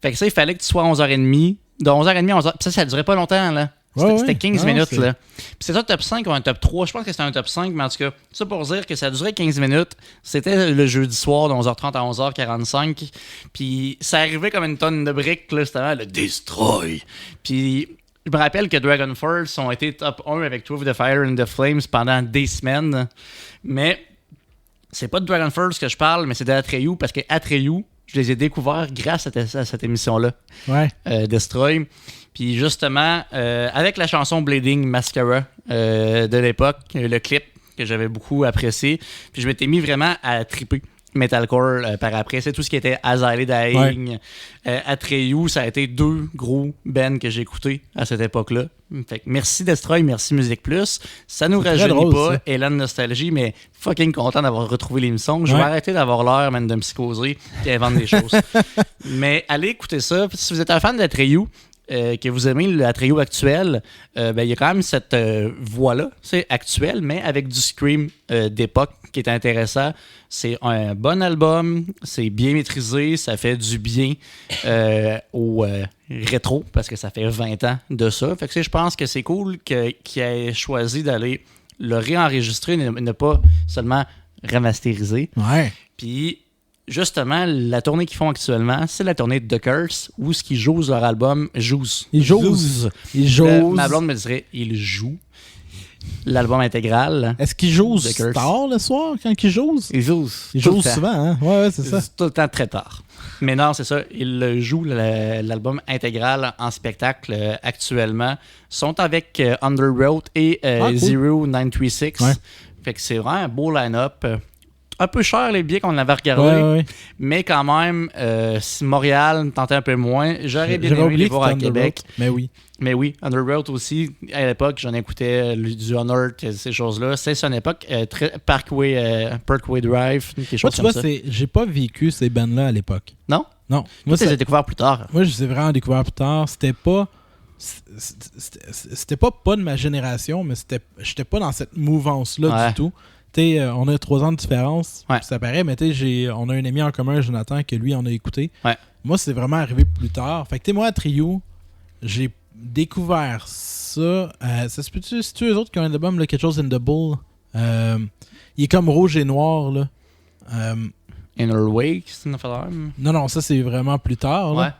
Fait que ça, il fallait que tu sois à 11h30. De 11h30 à 11h... Puis ça durait pas longtemps, là. C'était 15 minutes, là. Puis c'était un top 5 ou un top 3. Je pense que c'était un top 5, mais en tout cas, ça pour dire que ça durait 15 minutes. C'était le jeudi soir de 11h30 à 11h45. Puis ça arrivait comme une tonne de briques, là, justement, le Destroy. Puis je me rappelle que Dragon Force ont été top 1 avec Through the Fire and the Flames pendant des semaines. Mais c'est pas de Dragon Force que je parle, mais c'est d'Atreyu, parce que Atreyu, je les ai découverts grâce à cette émission-là. Ouais. Destroy. Puis justement, avec la chanson Bleeding Mascara de l'époque, le clip que j'avais beaucoup apprécié, puis je m'étais mis vraiment à triper metalcore par après. C'est tout ce qui était Azalea Dying, Atreyu, ça a été 2 gros bands que j'ai écoutés à cette époque-là. Fait que merci Destroy, merci Musique Plus. Ça nous rajeunit pas, Élan Nostalgie, mais fucking content d'avoir retrouvé l'émission. Je vais arrêter d'avoir l'air même de me psychoser et inventer des choses. Mais allez écouter ça. Si vous êtes un fan d'Atreyu, que vous aimez le trio actuel, il y a quand même cette voix-là, c'est actuel, mais avec du scream d'époque qui est intéressant. C'est un bon album, c'est bien maîtrisé, ça fait du bien au rétro, parce que ça fait 20 ans de ça. Fait que je pense que c'est cool qu'il ait choisi d'aller le réenregistrer, ne pas seulement remasteriser. Ouais. Puis justement, la tournée qu'ils font actuellement, c'est la tournée de The Curse, où ce qu'ils jouent leur album Joues. Ils jouent. Ma blonde me dirait, ils jouent l'album intégral. Est-ce qu'ils jouent tard le soir quand ils jouent? Ils jouent souvent, hein? Ouais, c'est ça. Tout le temps très tard. Mais non, c'est ça. Ils jouent l'album intégral en spectacle actuellement. Ils sont avec Underworld et cool. 0936. Ouais. Fait que c'est vraiment un beau line-up. Un peu cher les billets qu'on avait regardés, mais quand même, si Montréal me tentait un peu moins, j'aurais bien aimé les voir à Québec. Mais oui, Underworld aussi, à l'époque, j'en écoutais du Honor, ces choses-là. C'est son époque, Parkway Drive, quelque chose comme ça. J'ai pas vécu ces bands-là à l'époque. Non? Non. Moi, je les ai découverts plus tard. Moi, je les ai vraiment découverts plus tard. C'était pas de ma génération, mais j'étais pas dans cette mouvance-là du tout. On a 3 ans de différence, ça paraît, mais on a un ami en commun, Jonathan, que lui, on a écouté. Ouais. Moi, c'est vraiment arrivé plus tard. Fait que moi, à Trio, j'ai découvert ça. Ça se peut-tu, c'est-tu eux autres qui ont un album, là, quelque chose in the Bull? Il est comme rouge et noir, là. Inner Wake, c'est une affaire. Non, ça, c'est vraiment plus tard. Là.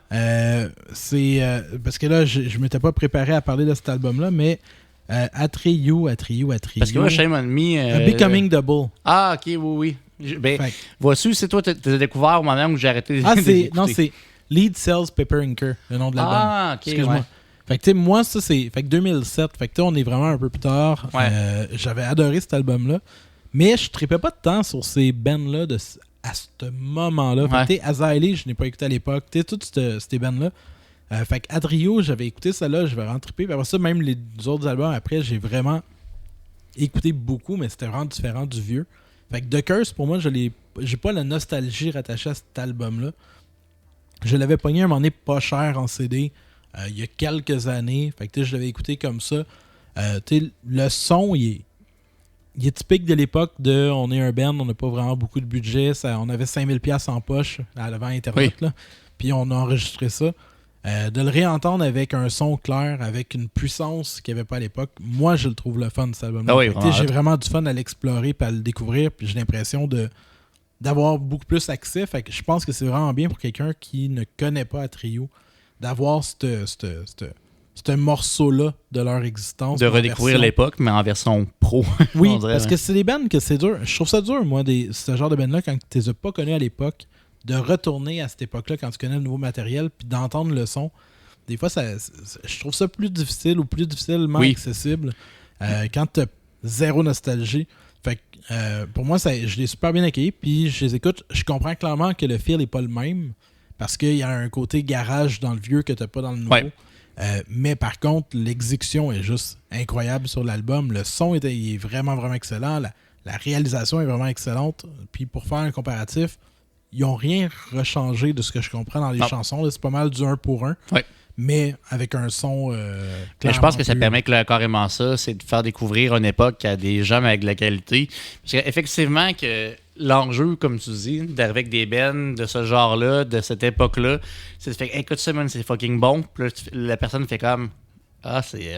C'est parce que là, je m'étais pas préparé à parler de cet album-là, mais... Atreyu. Parce que moi, Shame on Me... Becoming Double. Ah, ok, oui. Vois-tu, c'est toi, t'as découvert au moment où j'ai arrêté d'écouter. Non, c'est Lead Cells Paper Inker, le nom de l'album. Ah, ok, excuse-moi. Fait que, moi, ça, c'est... Fait que 2007, fait que, on est vraiment un peu plus tard. J'avais adoré cet album-là, mais je tripais pas de temps sur ces bands-là à ce moment-là. Fait que, Azalea, je n'ai pas écouté à l'époque. Toutes ces bands-là. Fait que Atreyu, j'avais écouté ça là, je vais vraiment triper. Puis après ça, même les autres albums après, j'ai vraiment écouté beaucoup, mais c'était vraiment différent du vieux. Fait que The Curse, pour moi, j'ai pas la nostalgie rattachée à cet album-là. Je l'avais pogné un moment donné pas cher en CD il y a quelques années. Fait que je l'avais écouté comme ça. Le son, il est typique de l'époque de on est un band, on n'a pas vraiment beaucoup de budget. On avait 5000$ en poche avant Internet. Là, puis on a enregistré ça. De le réentendre avec un son clair, avec une puissance qu'il n'y avait pas à l'époque, moi je le trouve le fun cet album. J'ai vraiment du fun à l'explorer et à le découvrir, puis j'ai l'impression d'avoir beaucoup plus accès. Fait que je pense que c'est vraiment bien pour quelqu'un qui ne connaît pas Atreyu d'avoir ce morceau-là de leur existence. De redécouvrir l'époque, mais en version pro. Oui, parce que c'est des bands que c'est dur. Je trouve ça dur, moi, ce genre de bands-là, quand tu les as pas connus à l'époque, de retourner à cette époque-là quand tu connais le nouveau matériel puis d'entendre le son. Des fois, je trouve ça plus difficile ou plus difficilement accessible quand tu as zéro nostalgie. Fait que, pour moi, je l'ai super bien accueilli puis je les écoute. Je comprends clairement que le feel n'est pas le même parce qu'il y a un côté garage dans le vieux que tu n'as pas dans le nouveau. Mais par contre, l'exécution est juste incroyable sur l'album. Le son il est vraiment, vraiment excellent. La réalisation est vraiment excellente. Puis pour faire un comparatif, ils n'ont rien rechangé de ce que je comprends dans les chansons. Là, c'est pas mal du 1 pour 1. Mais avec un son mais je pense que ça permet carrément ça, c'est de faire découvrir une époque à des gens avec de la qualité. Parce qu'effectivement, que l'enjeu, comme tu dis, d'arriver avec des bands de ce genre-là, de cette époque-là, c'est de faire écoute ça, man, c'est fucking bon. Puis là, la personne fait comme c'est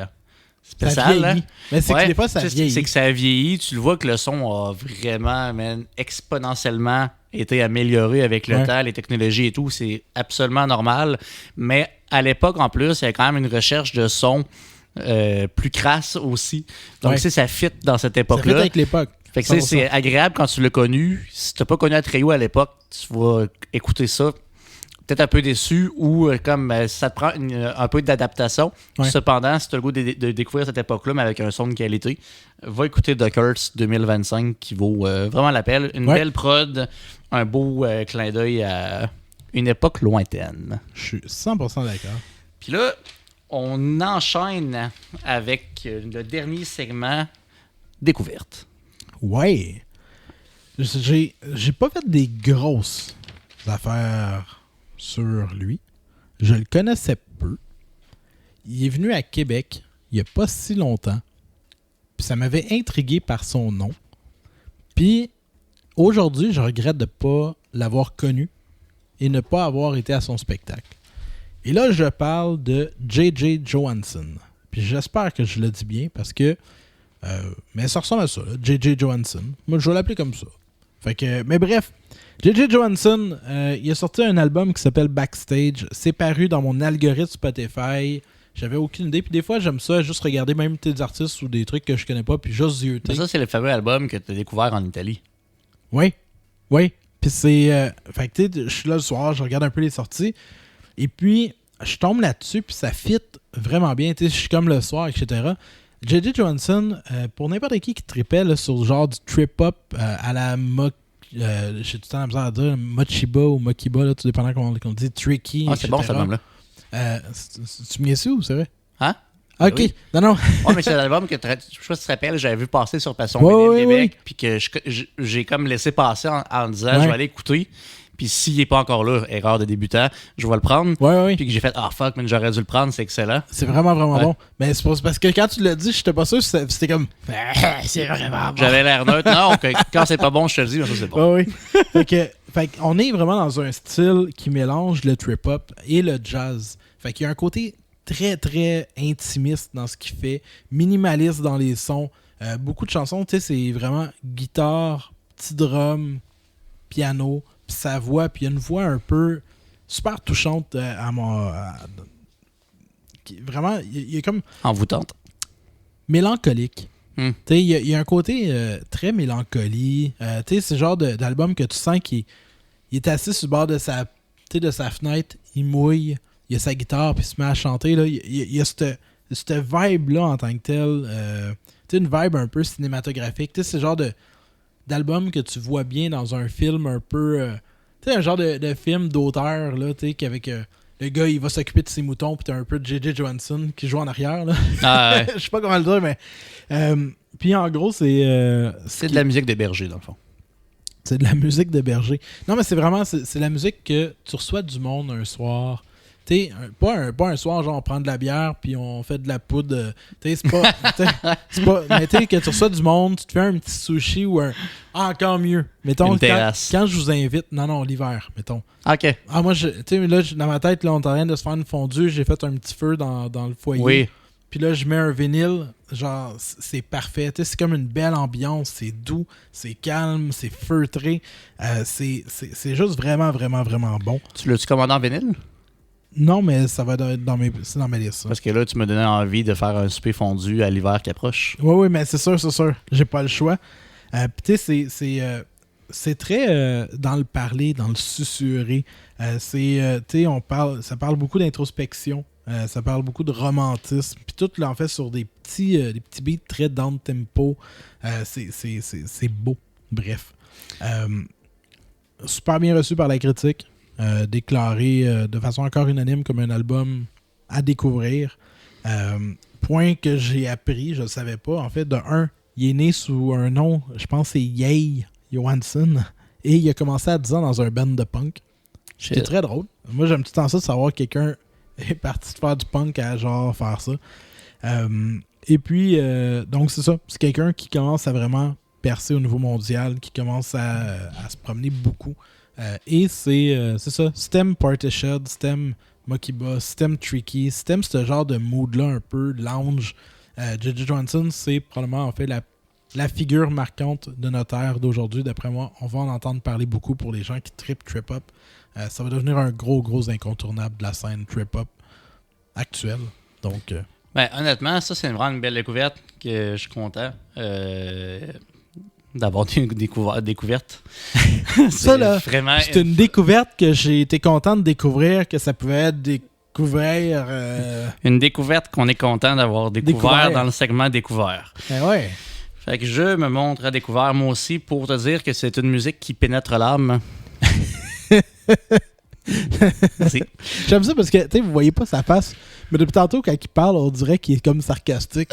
spécial, là. Mais c'est que des fois, ça vieillit. C'est que ça vieillit. Tu le vois que le son a vraiment, exponentiellement été amélioré avec le temps, les technologies et tout. C'est absolument normal. Mais à l'époque, en plus, il y a quand même une recherche de son plus crasse aussi. Donc, ça fit dans cette époque-là. Ça fit avec l'époque. Fait que c'est agréable quand tu l'as connu. Si tu n'as pas connu Atreyu à l'époque, tu vas écouter ça. peut-être un peu déçu ou comme ça te prend un peu d'adaptation. Ouais. Cependant, si tu as le goût de découvrir cette époque-là, mais avec un son de qualité, va écouter The Curse 2025 qui vaut vraiment la peine. Une belle prod, un beau clin d'œil à une époque lointaine. Je suis 100% d'accord. Puis là, on enchaîne avec le dernier segment, découverte. Ouais. J'ai pas fait des grosses affaires sur lui. Je le connaissais peu. Il est venu à Québec il n'y a pas si longtemps. Puis ça m'avait intrigué par son nom. Puis aujourd'hui, je regrette de ne pas l'avoir connu et ne pas avoir été à son spectacle. Et là, je parle de J.J. Johansson. Puis j'espère que je le dis bien parce que... mais ça ressemble à ça, J.J. Johansson. Moi, je vais l'appeler comme ça. Fait que, mais bref, J.J. Johansson, il a sorti un album qui s'appelle Backstage. C'est paru dans mon algorithme Spotify. J'avais aucune idée. Puis des fois, j'aime ça, juste regarder même des artistes ou des trucs que je connais pas, puis juste zioter. Mais ça, c'est le fameux album que tu as découvert en Italie. Oui. Puis c'est... fait que tu sais, je suis là le soir, je regarde un peu les sorties. Et puis, je tombe là-dessus, puis ça fit vraiment bien. Tu sais, je suis comme le soir, etc. J.J. Johansson, pour n'importe qui tripait là, sur le genre du trip-hop à la j'ai tout le temps la misère à dire Mochiba ou Mokiba, là, tout dépendant comment on dit, Tricky. Ah, c'est bon, ça même-là. Tu me guesses où, c'est vrai? Hein? Ok, oui. Non. Ouais, mais c'est l'album que je sais pas si tu te rappelles, j'avais vu passer sur Passion Vinyle Québec, puis que j'ai comme laissé passer en disant je vais aller écouter. Puis s'il n'est pas encore là, erreur de débutant, je vais le prendre. Oui. Puis que j'ai fait fuck, mais j'aurais dû le prendre, c'est excellent. C'est vraiment bon. Mais c'est parce que quand tu l'as dit, j'étais pas sûr, c'était comme c'est vraiment bon. J'avais l'air neutre. Non, quand c'est pas bon, je te le dis, mais ça c'est bon. Oui. fait qu'on est vraiment dans un style qui mélange le trip-hop et le jazz. Fait qu'il y a un côté très, très intimiste dans ce qu'il fait, minimaliste dans les sons. Beaucoup de chansons, tu sais, c'est vraiment guitare, petit drum, piano, puis sa voix, puis il y a une voix un peu super touchante vraiment, il est comme... envoûtante. Mélancolique. Tu sais, il y a un côté très mélancolie. Tu sais, c'est le genre d'album que tu sens qu'il est assis sur le bord de sa fenêtre, il mouille, il a sa guitare, puis il se met à chanter. Là. Il y a cette vibe-là en tant que tel. Tu sais, une vibe un peu cinématographique. Tu sais, c'est le genre d'album que tu vois bien dans un film un peu... tu sais, un genre de film d'auteur, là, tu sais, qu'avec... le gars, il va s'occuper de ses moutons, puis t'as un peu de J.J. Johansson qui joue en arrière, là. Ah ouais. Je sais pas comment le dire, mais... puis en gros, c'est de la musique de berger, dans le fond. C'est de la musique de berger. Non, mais c'est vraiment... C'est la musique que tu reçois du monde un soir... T'sais, pas un soir, genre on prend de la bière puis on fait de la poudre. C'est pas. Mais tu que tu reçois du monde, tu te fais un petit sushi ou un. Encore mieux. Mettons, quand je vous invite. Non, l'hiver, mettons. OK. Moi, tu sais, là, dans ma tête, là, on est en train de se faire une fondue. J'ai fait un petit feu dans le foyer. Oui. Puis là, je mets un vinyle. Genre, c'est parfait. T'sais, c'est comme une belle ambiance. C'est doux, c'est calme, c'est feutré. C'est juste vraiment, vraiment, vraiment bon. Tu l'as-tu commandé en vinyle? Non, mais ça va être dans mes listes. Ça. Parce que là, tu me donnais envie de faire un souper fondu à l'hiver qui approche. Oui, mais c'est sûr. J'ai pas le choix. Puis tu sais, c'est très dans le parler, dans le susurrer. Tu sais, ça parle beaucoup d'introspection. Ça parle beaucoup de romantisme. Puis tout là, en fait sur des petits beats très down tempo. C'est beau. Bref. Super bien reçu par la critique. Déclaré de façon encore unanime comme un album à découvrir. Point que j'ai appris, je ne le savais pas. En fait, de un, il est né sous un nom, je pense que c'est J.J. Johansson, et il a commencé à 10 ans dans un band de punk. C'était très drôle. Moi, j'aime tout le temps ça de savoir que quelqu'un est parti de faire du punk à genre faire ça. Et puis, donc c'est ça. C'est quelqu'un qui commence à vraiment percer au niveau mondial, qui commence à se promener beaucoup. Et c'est ça. Si t'aimes Portishead, si t'aimes Mokiba, si t'aimes Tricky, si t'aimes ce genre de mood-là un peu lounge, J.J. Johansson, c'est probablement en fait la figure marquante de notre ère d'aujourd'hui. D'après moi, on va en entendre parler beaucoup pour les gens qui trip-up. Ça va devenir un gros incontournable de la scène trip-up actuelle. Donc... Ben, honnêtement, ça, c'est vraiment une belle découverte que je suis content. d'avoir découverte. Ça, là, c'est une découverte que j'ai été content de découvrir, que ça pouvait être découvert... Une découverte qu'on est content d'avoir découvert dans le segment découvert. Ouais. Fait que je me montre à découvert, moi aussi, pour te dire que c'est une musique qui pénètre l'âme. Merci. J'aime ça parce que, tu sais, vous voyez pas sa face, mais depuis tantôt, quand il parle, on dirait qu'il est comme sarcastique.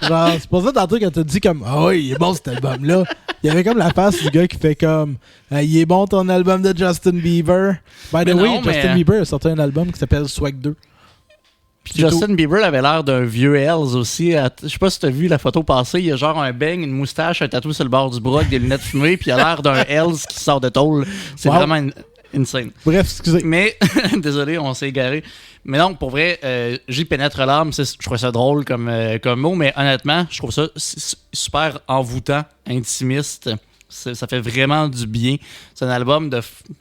Genre, c'est pour ça, tantôt, quand t'as dit comme, ah oui, il est bon cet album-là, il y avait comme la face du gars qui fait comme, il est bon ton album de Justin Bieber. By the way, Justin Bieber a sorti un album qui s'appelle Swag 2. Puis Justin Bieber avait l'air d'un vieux Hells aussi. Je sais pas si t'as vu la photo passer. Il a genre un beigne, une moustache, un tatou sur le bord du bras, avec des lunettes fumées, puis il a l'air d'un Hells qui sort de tôle. C'est vraiment insane. Bref, excusez. Mais, désolé, on s'est égaré. Mais donc, pour vrai, j'y pénètre l'âme. Je trouve ça drôle comme mot, mais honnêtement, je trouve ça super envoûtant, intimiste. Ça fait vraiment du bien. C'est un album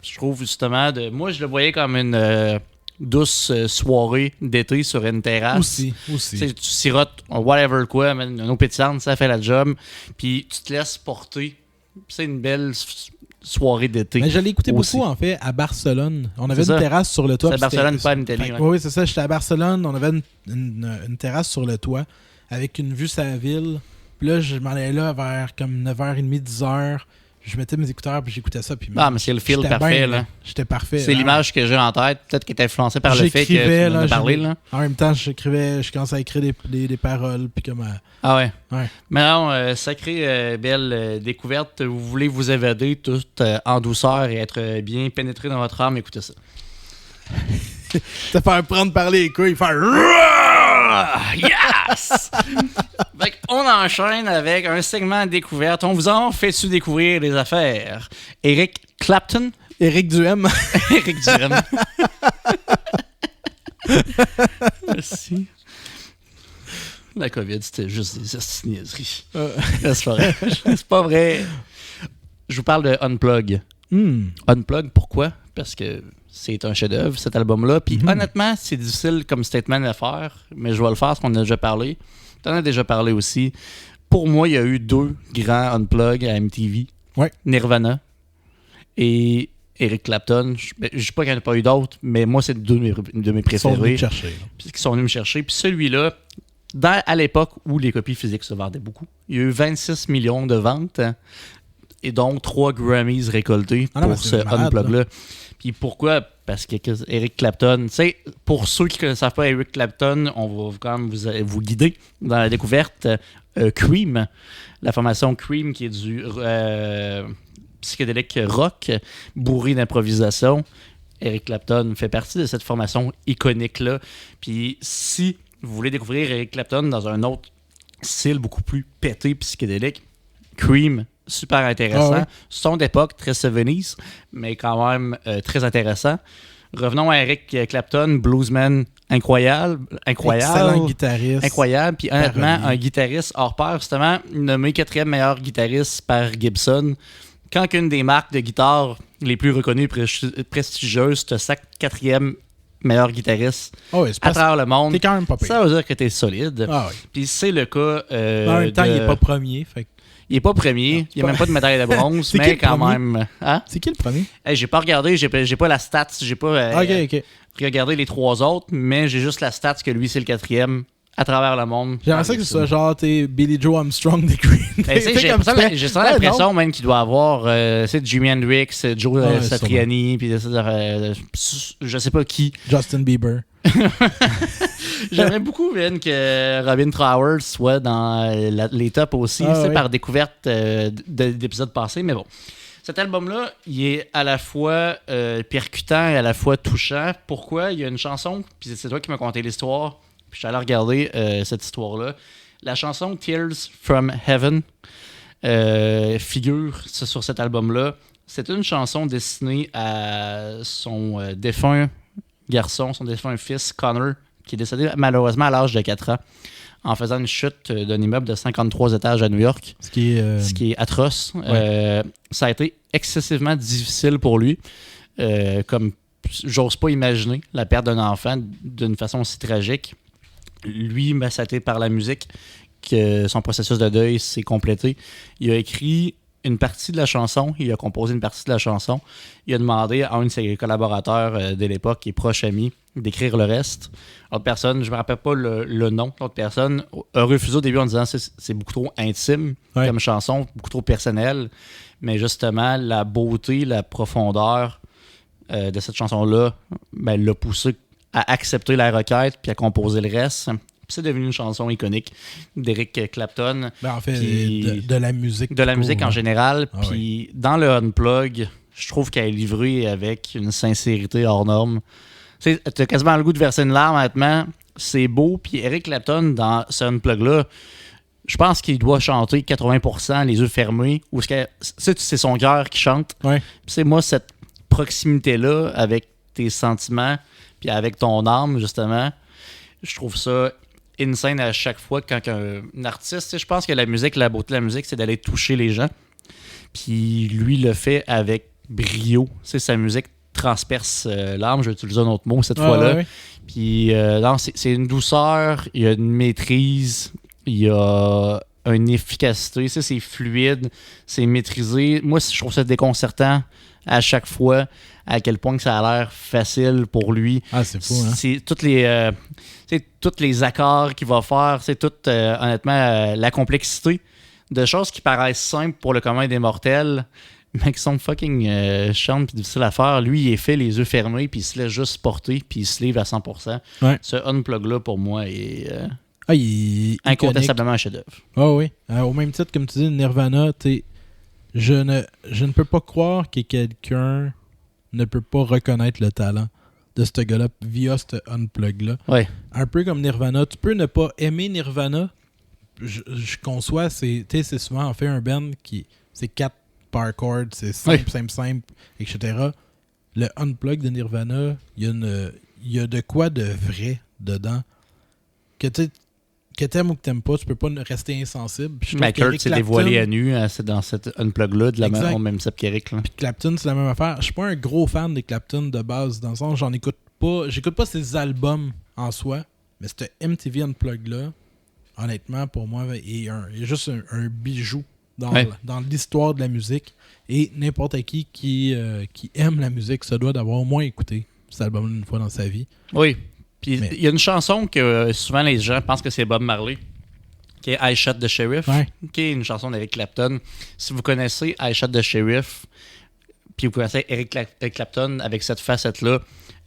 je trouve justement, moi, je le voyais comme une... douce soirée d'été sur une terrasse. Aussi. Tu sirotes whatever quoi, une eau pétillante, ça fait la job. Puis tu te laisses porter. C'est une belle soirée d'été. Mais je l'ai écouté beaucoup, en fait, à Barcelone. On avait une terrasse sur le toit. C'est à Barcelone, pas en Italie. Oui, c'est ça. J'étais à Barcelone. On avait une terrasse sur le toit avec une vue sur la ville. Puis là, je m'en allais là vers comme 9h30, 10h. Je mettais mes écouteurs puis j'écoutais ça. Puis mais c'est le feel parfait. Là. J'étais parfait. C'est l'image que j'ai en tête. Peut-être qu'elle était influencée par le fait que tu m'en as parlé. Là. En même temps, je commençais à écrire des paroles. Puis comme, ah ouais. Mais non, sacrée belle découverte. Vous voulez vous évader tout en douceur et être bien pénétré dans votre âme. Écoutez ça. Te faire prendre par les couilles, faire... Yes! On enchaîne avec un segment de découverte. On vous en fait-tu découvrir les affaires? Eric Clapton. Eric Duhem. Eric Duhem. Merci. La COVID, c'était juste des niaiseries. C'est pas vrai. Je vous parle de Unplug. Unplug, pourquoi? Parce que c'est un chef-d'œuvre, cet album-là. Puis honnêtement, c'est difficile comme statement à faire, mais je vais le faire parce qu'on en a déjà parlé. Tu en as déjà parlé aussi. Pour moi, il y a eu 2 grands Unplug à MTV. Ouais. Nirvana et Eric Clapton. Je ne dis pas qu'il n'y en a pas eu d'autres, mais moi, c'est 2 de mes préférés. Qui sont venus me chercher. Puis celui-là, à l'époque où les copies physiques se vendaient beaucoup, il y a eu 26 millions de ventes et donc 3 Grammys récoltés pour ce Unplug-là. Puis pourquoi? Parce que Eric Clapton, tu sais, pour ceux qui ne savent pas Eric Clapton, on va quand même vous guider dans la découverte. Cream, la formation Cream qui est du psychédélique rock bourré d'improvisation. Eric Clapton fait partie de cette formation iconique-là. Puis si vous voulez découvrir Eric Clapton dans un autre style beaucoup plus pété psychédélique, Cream, super intéressant. Ah ouais. Son d'époque, très 70s, mais quand même très intéressant. Revenons à Eric Clapton, bluesman incroyable. Excellent guitariste. Incroyable. Puis honnêtement, un guitariste hors pair, justement, nommé 4e meilleur guitariste par Gibson. Quand qu'une des marques de guitare les plus reconnues et prestigieuses te sac 4e meilleur guitariste à travers le monde, t'es quand même pas pire. Ça veut dire que t'es solide. Ah oui. Puis c'est le cas en même temps, il est pas premier, fait. Il est pas premier, il n'y a même pas de médaille de bronze, mais quand même. Hein? C'est qui le premier? Hey, j'ai pas regardé, j'ai pas la stats, j'ai pas regardé les 3 autres, mais j'ai juste la stats que lui c'est le 4e à travers le monde. J'aimerais ça que ce soit genre t'es Billy Joe Armstrong des Green. J'ai l'impression même qu'il doit avoir c'est Jimi Hendrix, Joe Satriani, puis je sais pas qui. Justin Bieber. J'aimerais beaucoup que Robin Trower soit dans les tops aussi, par découverte d'épisodes passés, mais bon. Cet album-là, il est à la fois percutant et à la fois touchant. Pourquoi? Il y a une chanson, puis c'est toi qui m'as conté l'histoire, puis je suis allé regarder cette histoire-là. La chanson Tears from Heaven figure sur cet album-là. C'est une chanson destinée à son défunt garçon, son défunt fils, Connor, qui est décédé malheureusement à l'âge de 4 ans en faisant une chute d'un immeuble de 53 étages à New York. Ce qui est atroce. Ouais. Ça a été excessivement difficile pour lui. Comme j'ose pas imaginer la perte d'un enfant d'une façon aussi tragique. Lui, ça a été par la musique que son processus de deuil s'est complété. Il a écrit une partie de la chanson. Il a composé une partie de la chanson. Il a demandé à un de ses collaborateurs de l'époque, qui est proche ami, d'écrire le reste. L'autre personne, je ne me rappelle pas le nom, l'autre personne a refusé au début en disant que c'est beaucoup trop intime comme chanson, beaucoup trop personnel. Mais justement, la beauté, la profondeur de cette chanson-là l'a poussé à accepter la requête puis à composer le reste. Puis c'est devenu une chanson iconique d'Eric Clapton. En fait, de la musique. De la musique en général. Puis dans le Unplug, je trouve qu'elle est livrée avec une sincérité hors norme. Tu as quasiment le goût de verser une larme, honnêtement. C'est beau. Puis Eric Clapton, dans ce Unplug-là, je pense qu'il doit chanter 80% les yeux fermés. Ou c'est son cœur qui chante. Ouais. Puis c'est moi, cette proximité-là avec tes sentiments puis avec ton âme, justement, je trouve ça insane à chaque fois quand un artiste, je pense que la musique, la beauté de la musique, c'est d'aller toucher les gens. Puis lui le fait avec brio. Sa musique transperce l'âme, je vais utiliser un autre mot cette fois-là. Ouais. Puis non, c'est une douceur, il y a une maîtrise, il y a une efficacité, c'est fluide, c'est maîtrisé. Moi, je trouve ça déconcertant à chaque fois à quel point que ça a l'air facile pour lui. Ah, c'est fou, hein? C'est tous les accords qu'il va faire, c'est toute, honnêtement, la complexité de choses qui paraissent simples pour le commun des mortels, mais qui sont fucking chiantes et difficiles à faire. Lui, il est fait les yeux fermés, puis il se laisse juste porter, puis il se livre à 100%. Ouais. Ce Unplug-là, pour moi, est il est incontestablement un chef-d'œuvre. Oh oui. Au même titre, comme tu dis, Nirvana, je ne peux pas croire que quelqu'un ne peut pas reconnaître le talent de ce gars-là via ce Unplug-là. Ouais. Un peu comme Nirvana. Tu peux ne pas aimer Nirvana. Je conçois, c'est souvent en fait un band qui c'est 4 par chord, c'est simple, etc. Le Unplug de Nirvana, il y a de quoi de vrai dedans. Que t'aimes ou que t'aimes pas, tu peux pas rester insensible. Kurt s'est dévoilé à nu dans cet Unplug-là de la même type qu'Eric. Puis Clapton, c'est la même affaire. Je suis pas un gros fan des Clapton de base, dans le sens j'écoute pas ses albums en soi, mais ce MTV Unplug-là, honnêtement, pour moi, est juste un bijou dans l'histoire de la musique. Et n'importe qui aime la musique se doit d'avoir au moins écouté cet album une fois dans sa vie. Oui. Puis il y a une chanson que souvent les gens pensent que c'est Bob Marley, qui est I Shot the Sheriff, qui est une chanson d'Eric Clapton. Si vous connaissez I Shot the Sheriff, puis vous connaissez Eric Clapton avec cette facette-là,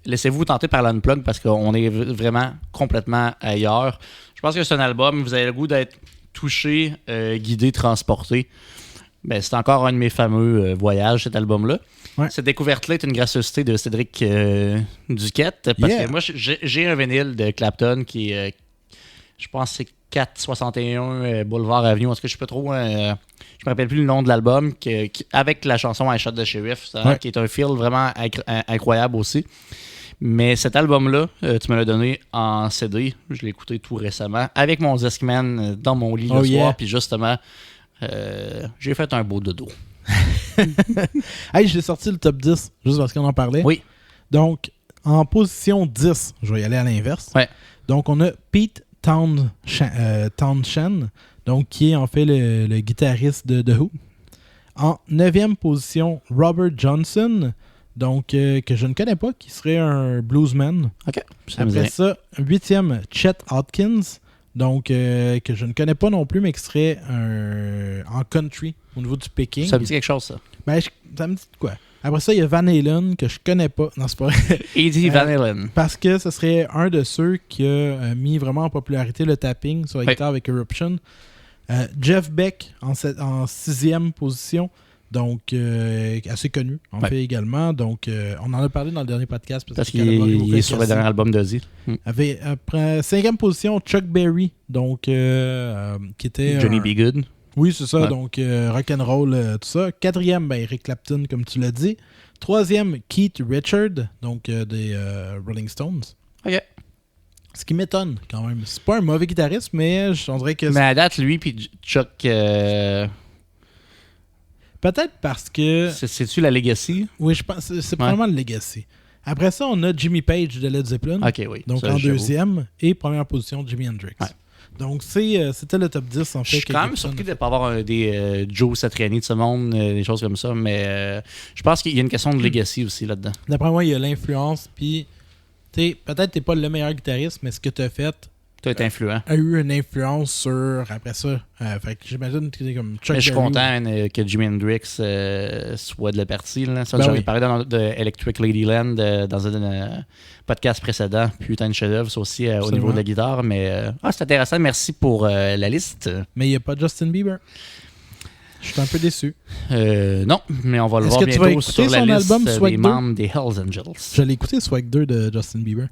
laissez-vous tenter par l'Unplug parce qu'on est vraiment complètement ailleurs. Je pense que c'est un album, vous avez le goût d'être touché, guidé, transporté. Ben, c'est encore un de mes fameux voyages, cet album-là. Ouais. Cette découverte-là est une gracieuseté de Cédric Duquette. Parce que moi, j'ai un vinyle de Clapton qui est, je pense que c'est 461 Boulevard Avenue. En tout cas, je sais pas trop. Je me rappelle plus le nom de l'album. Avec la chanson I Shot the Sheriff, qui est un feel vraiment incroyable aussi. Mais cet album-là, tu me l'as donné en CD. Je l'ai écouté tout récemment. Avec mon Discman dans mon lit le soir. Puis justement, j'ai fait un beau dodo. Hey, j'ai sorti le top 10 juste parce qu'on en parlait. Oui. Donc, en position 10, je vais y aller à l'inverse. Ouais. Donc, on a Pete Townshend, donc qui est en fait le guitariste de The Who. En 9e position, Robert Johnson, donc que je ne connais pas, qui serait un bluesman. OK. Après ça, 8e, Chet Atkins, donc que je ne connais pas non plus, mais qui serait en country au niveau du picking. Ça me dit quelque chose, ça. Ben, ça me dit quoi? Après ça, il y a Van Halen, que je connais pas. Non, c'est pas vrai. Eddie Van Halen. Parce que ce serait un de ceux qui a mis vraiment en popularité le tapping sur la guitare avec Eruption. Jeff Beck en 6e position. Donc, assez connu, en fait, également. Donc, on en a parlé dans le dernier podcast. Parce qu'il est sur le dernier album d'Ozzy. Après, 5e position, Chuck Berry. Donc, qui était... Johnny B. Good. Oui, c'est ça. Ouais. Donc, rock'n'roll, tout ça. 4e, Eric Clapton, comme tu l'as dit. 3e, Keith Richards, donc des Rolling Stones. OK. Ce qui m'étonne, quand même. C'est pas un mauvais guitariste, mais on dirait que... Mais à date, lui puis Chuck... Peut-être parce que... C'est-tu la Legacy? Oui, je pense c'est probablement le Legacy. Après ça, on a Jimmy Page de Led Zeppelin. OK, oui. Donc, ça, en 2e. Et première position, Jimi Hendrix. Ouais. Donc, c'était le top 10, en fait. Je suis quand même surpris de ne pas avoir des Joe Satriani de ce monde, des choses comme ça, mais je pense qu'il y a une question de legacy aussi là-dedans. D'après moi, il y a l'influence, puis peut-être t'es pas le meilleur guitariste, mais ce que t'as fait été influent. A eu une influence sur, après ça. Fait que j'imagine que c'est comme Chuck Berry. Mais je suis content que Jimi Hendrix soit de la partie. Là. Ça, j'en ai parlé de Electric Ladyland dans un podcast précédent. Putain de chef-d'œuvre, ça aussi au niveau de la guitare. Mais c'est intéressant. Merci pour la liste. Mais il n'y a pas Justin Bieber. Je suis un peu déçu. Non, mais on va le voir bientôt sur la liste des membres des Hells Angels. Je l'ai écouté, Swag 2 de Justin Bieber.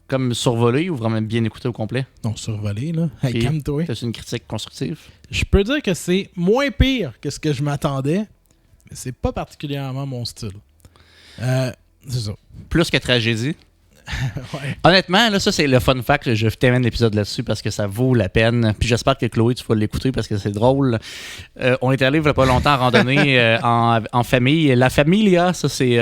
Comme survolé ou vraiment bien écouté au complet? Non, survolé, là. Hey, calme-toi. C'est une critique constructive? Je peux dire que c'est moins pire que ce que je m'attendais, mais c'est pas particulièrement mon style. C'est ça. Plus que Tragédie? Ouais. Honnêtement, là, ça, c'est le fun fact. Je termine l'épisode là-dessus parce que ça vaut la peine. Puis j'espère que Chloé, tu vas l'écouter parce que c'est drôle. On est allé il n'y a pas longtemps en randonnée en famille. La Familia, ça, c'est...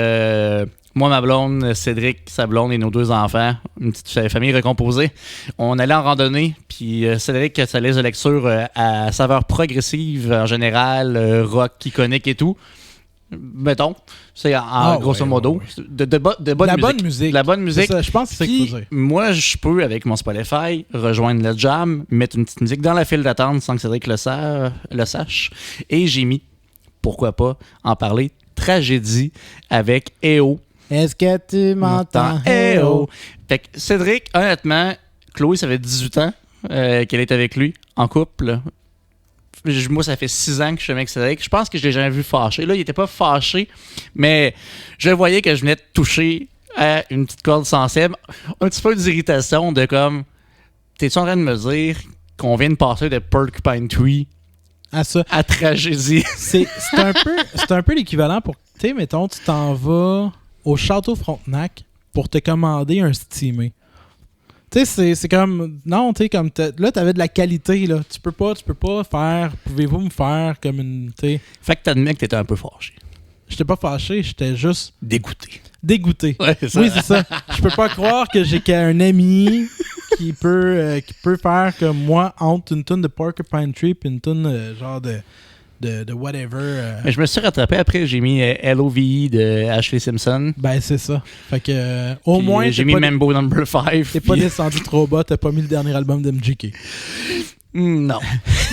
moi, ma blonde, Cédric, sa blonde et nos 2 enfants, une petite famille recomposée. On allait en randonnée, puis Cédric, sa liste de lecture à saveur progressive en général, rock iconique et tout. Mettons, c'est grosso modo. Ouais. De bonne musique. De la bonne musique. Ça, je pense que c'est ça qu'il faut dire. Moi, je peux, avec mon Spotify, rejoindre le jam, mettre une petite musique dans la file d'attente sans que Cédric le sache. Et j'ai mis, pourquoi pas, en parler, Tragédie avec EO. Est-ce que tu m'entends? Oh. Fait que Cédric, honnêtement, Chloé, ça fait 18 ans qu'elle est avec lui, en couple. Moi, ça fait 6 ans que je suis avec Cédric. Je pense que je l'ai jamais vu fâché. Là, il était pas fâché, mais je voyais que je venais de toucher à une petite corde sensible. Un petit peu d'irritation de comme, t'es-tu en train de me dire qu'on vient de passer de Porcupine Tree à Tragédie? C'est un peu l'équivalent pour, tu sais, mettons, tu t'en vas au Château Frontenac pour te commander un steamé. Tu sais, c'est comme... Non, tu sais, comme... Là, t'avais de la qualité, là. Tu peux pas faire... Pouvez-vous me faire comme une... T'sais... Fait que t'admets que t'étais un peu fâché. J'étais pas fâché, j'étais juste... Dégoûté. Ouais, c'est ça. Oui, c'est ça. Je peux pas croire que j'ai qu'un ami qui peut faire comme moi entre une tonne de Porcupine Tree et une tonne genre de whatever. Mais je me suis rattrapé après, j'ai mis LOVE de Ashley Simpson. Ben, c'est ça. Fait que, au moins. J'ai mis Mambo No. 5. T'es pas descendu trop bas, t'as pas mis le dernier album de MGK. Non.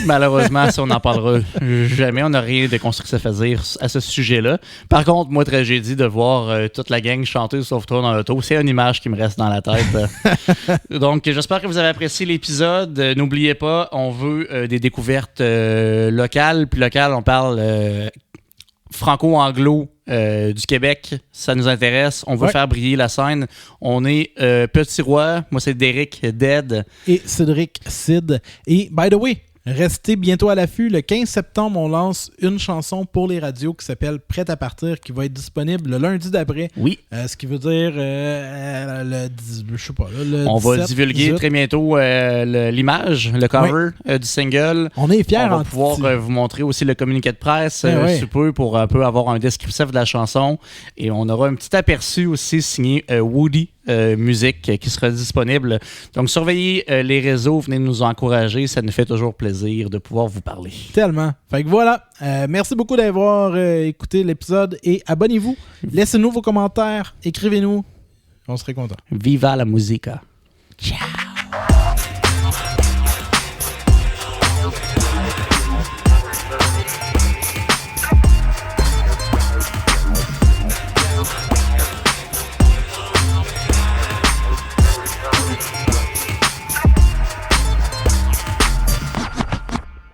Malheureusement, si on n'en parlera jamais, on n'a rien de constructif à dire à ce sujet-là. Par contre, moi, Tragédie, de voir toute la gang chanter sauf toi dans l'auto, c'est une image qui me reste dans la tête. Donc, j'espère que vous avez apprécié l'épisode. N'oubliez pas, on veut des découvertes locales. Puis locales, on parle franco-anglo du Québec. Ça nous intéresse. On veut faire briller la scène. On est Petit Roi. Moi, c'est Derek Dead. Et Cédric Sid. Et, by the way, restez bientôt à l'affût. Le 15 septembre, on lance une chanson pour les radios qui s'appelle Prête à partir, qui va être disponible le lundi d'après. Oui. Ce qui veut dire je sais pas. Là, on va divulguer 18. Très bientôt l'image, le cover du single. On est fiers. On va pouvoir vous montrer aussi le communiqué de presse sous peu pour un peu avoir un descriptif de la chanson. Et on aura un petit aperçu aussi signé Woody Musique qui sera disponible. Donc surveillez les réseaux, venez nous encourager, ça nous fait toujours plaisir de pouvoir vous parler. Tellement. Fait que voilà, merci beaucoup d'avoir écouté l'épisode et abonnez-vous, laissez-nous vos commentaires, écrivez-nous, on serait contents. Viva la musica. Ciao.